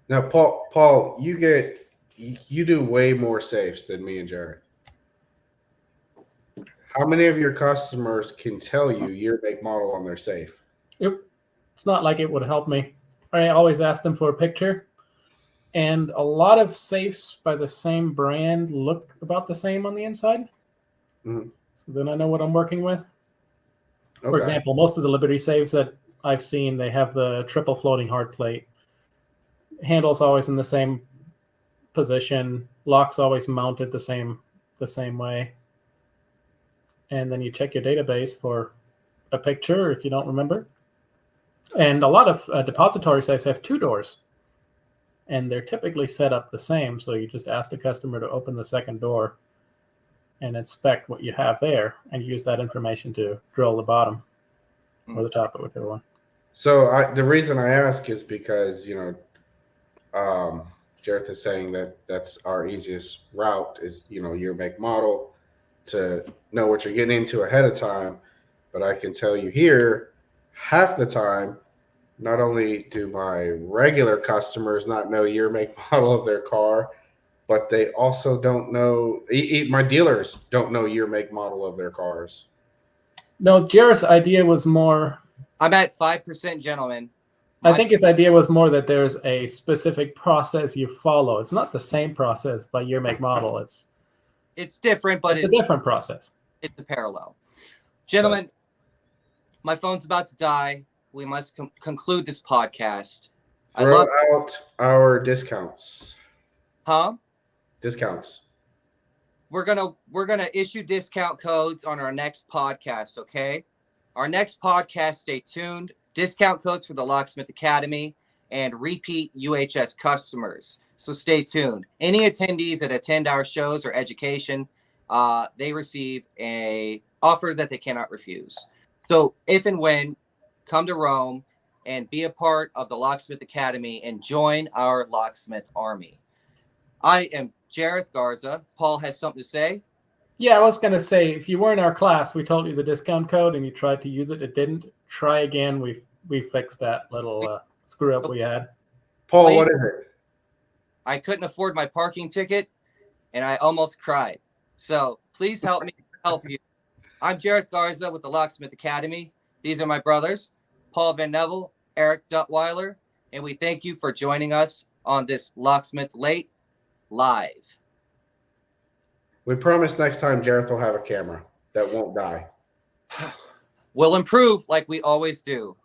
Now, Paul, you do way more safes than me and Jared. How many of your customers can tell you year, make, model on their safe? It's not like it would help me. I always ask them for a picture, and a lot of safes by the same brand look about the same on the inside. Mm-hmm. So then I know what I'm working with. Okay. For example, most of the Liberty safes that I've seen, they have the triple floating hard plate. Handle's always in the same position. Lock's always mounted the same way. And then you check your database for a picture if you don't remember. And a lot of depository safes have 2 doors, and they're typically set up the same. So you just ask the customer to open the second door and inspect what you have there, and use that information to drill the bottom or the top of whichever one. So the reason I ask is because, Jareth is saying that that's our easiest route is, year, make, model, to know what you're getting into ahead of time. But I can tell you here, half the time, not only do my regular customers not know year, make, model of their car, but they also don't know, my dealers don't know year, make, model of their cars. No, Jareth's idea was more... I'm at 5%, gentlemen. I think his idea was more that there's a specific process you follow. It's not the same process by year, make, model. It's different, but it's a different process. It's a parallel. Gentlemen, my phone's about to die. We must conclude this podcast. Throw out our discounts. Huh? Discounts. We're gonna issue discount codes on our next podcast, okay? Our next podcast, stay tuned. Discount codes for the Locksmith Academy and repeat UHS customers. So stay tuned. Any attendees that attend our shows or education, they receive a offer that they cannot refuse. So if and when, come to Rome and be a part of the Locksmith Academy and join our Locksmith Army. I am Jareth Garza. Paul has something to say. Yeah, I was going to say, if you were in our class, we told you the discount code and you tried to use it, it didn't. Try again. We fixed that little screw up we had. Paul, Please. what is it? I couldn't afford my parking ticket and I almost cried. So please help me help you. I'm Jareth Garza with the Locksmith Academy. These are my brothers, Paul Van Neville, Eric Duttweiler, and we thank you for joining us on this Locksmith Late Live. We promise next time Jareth will have a camera that won't die. We'll improve like we always do.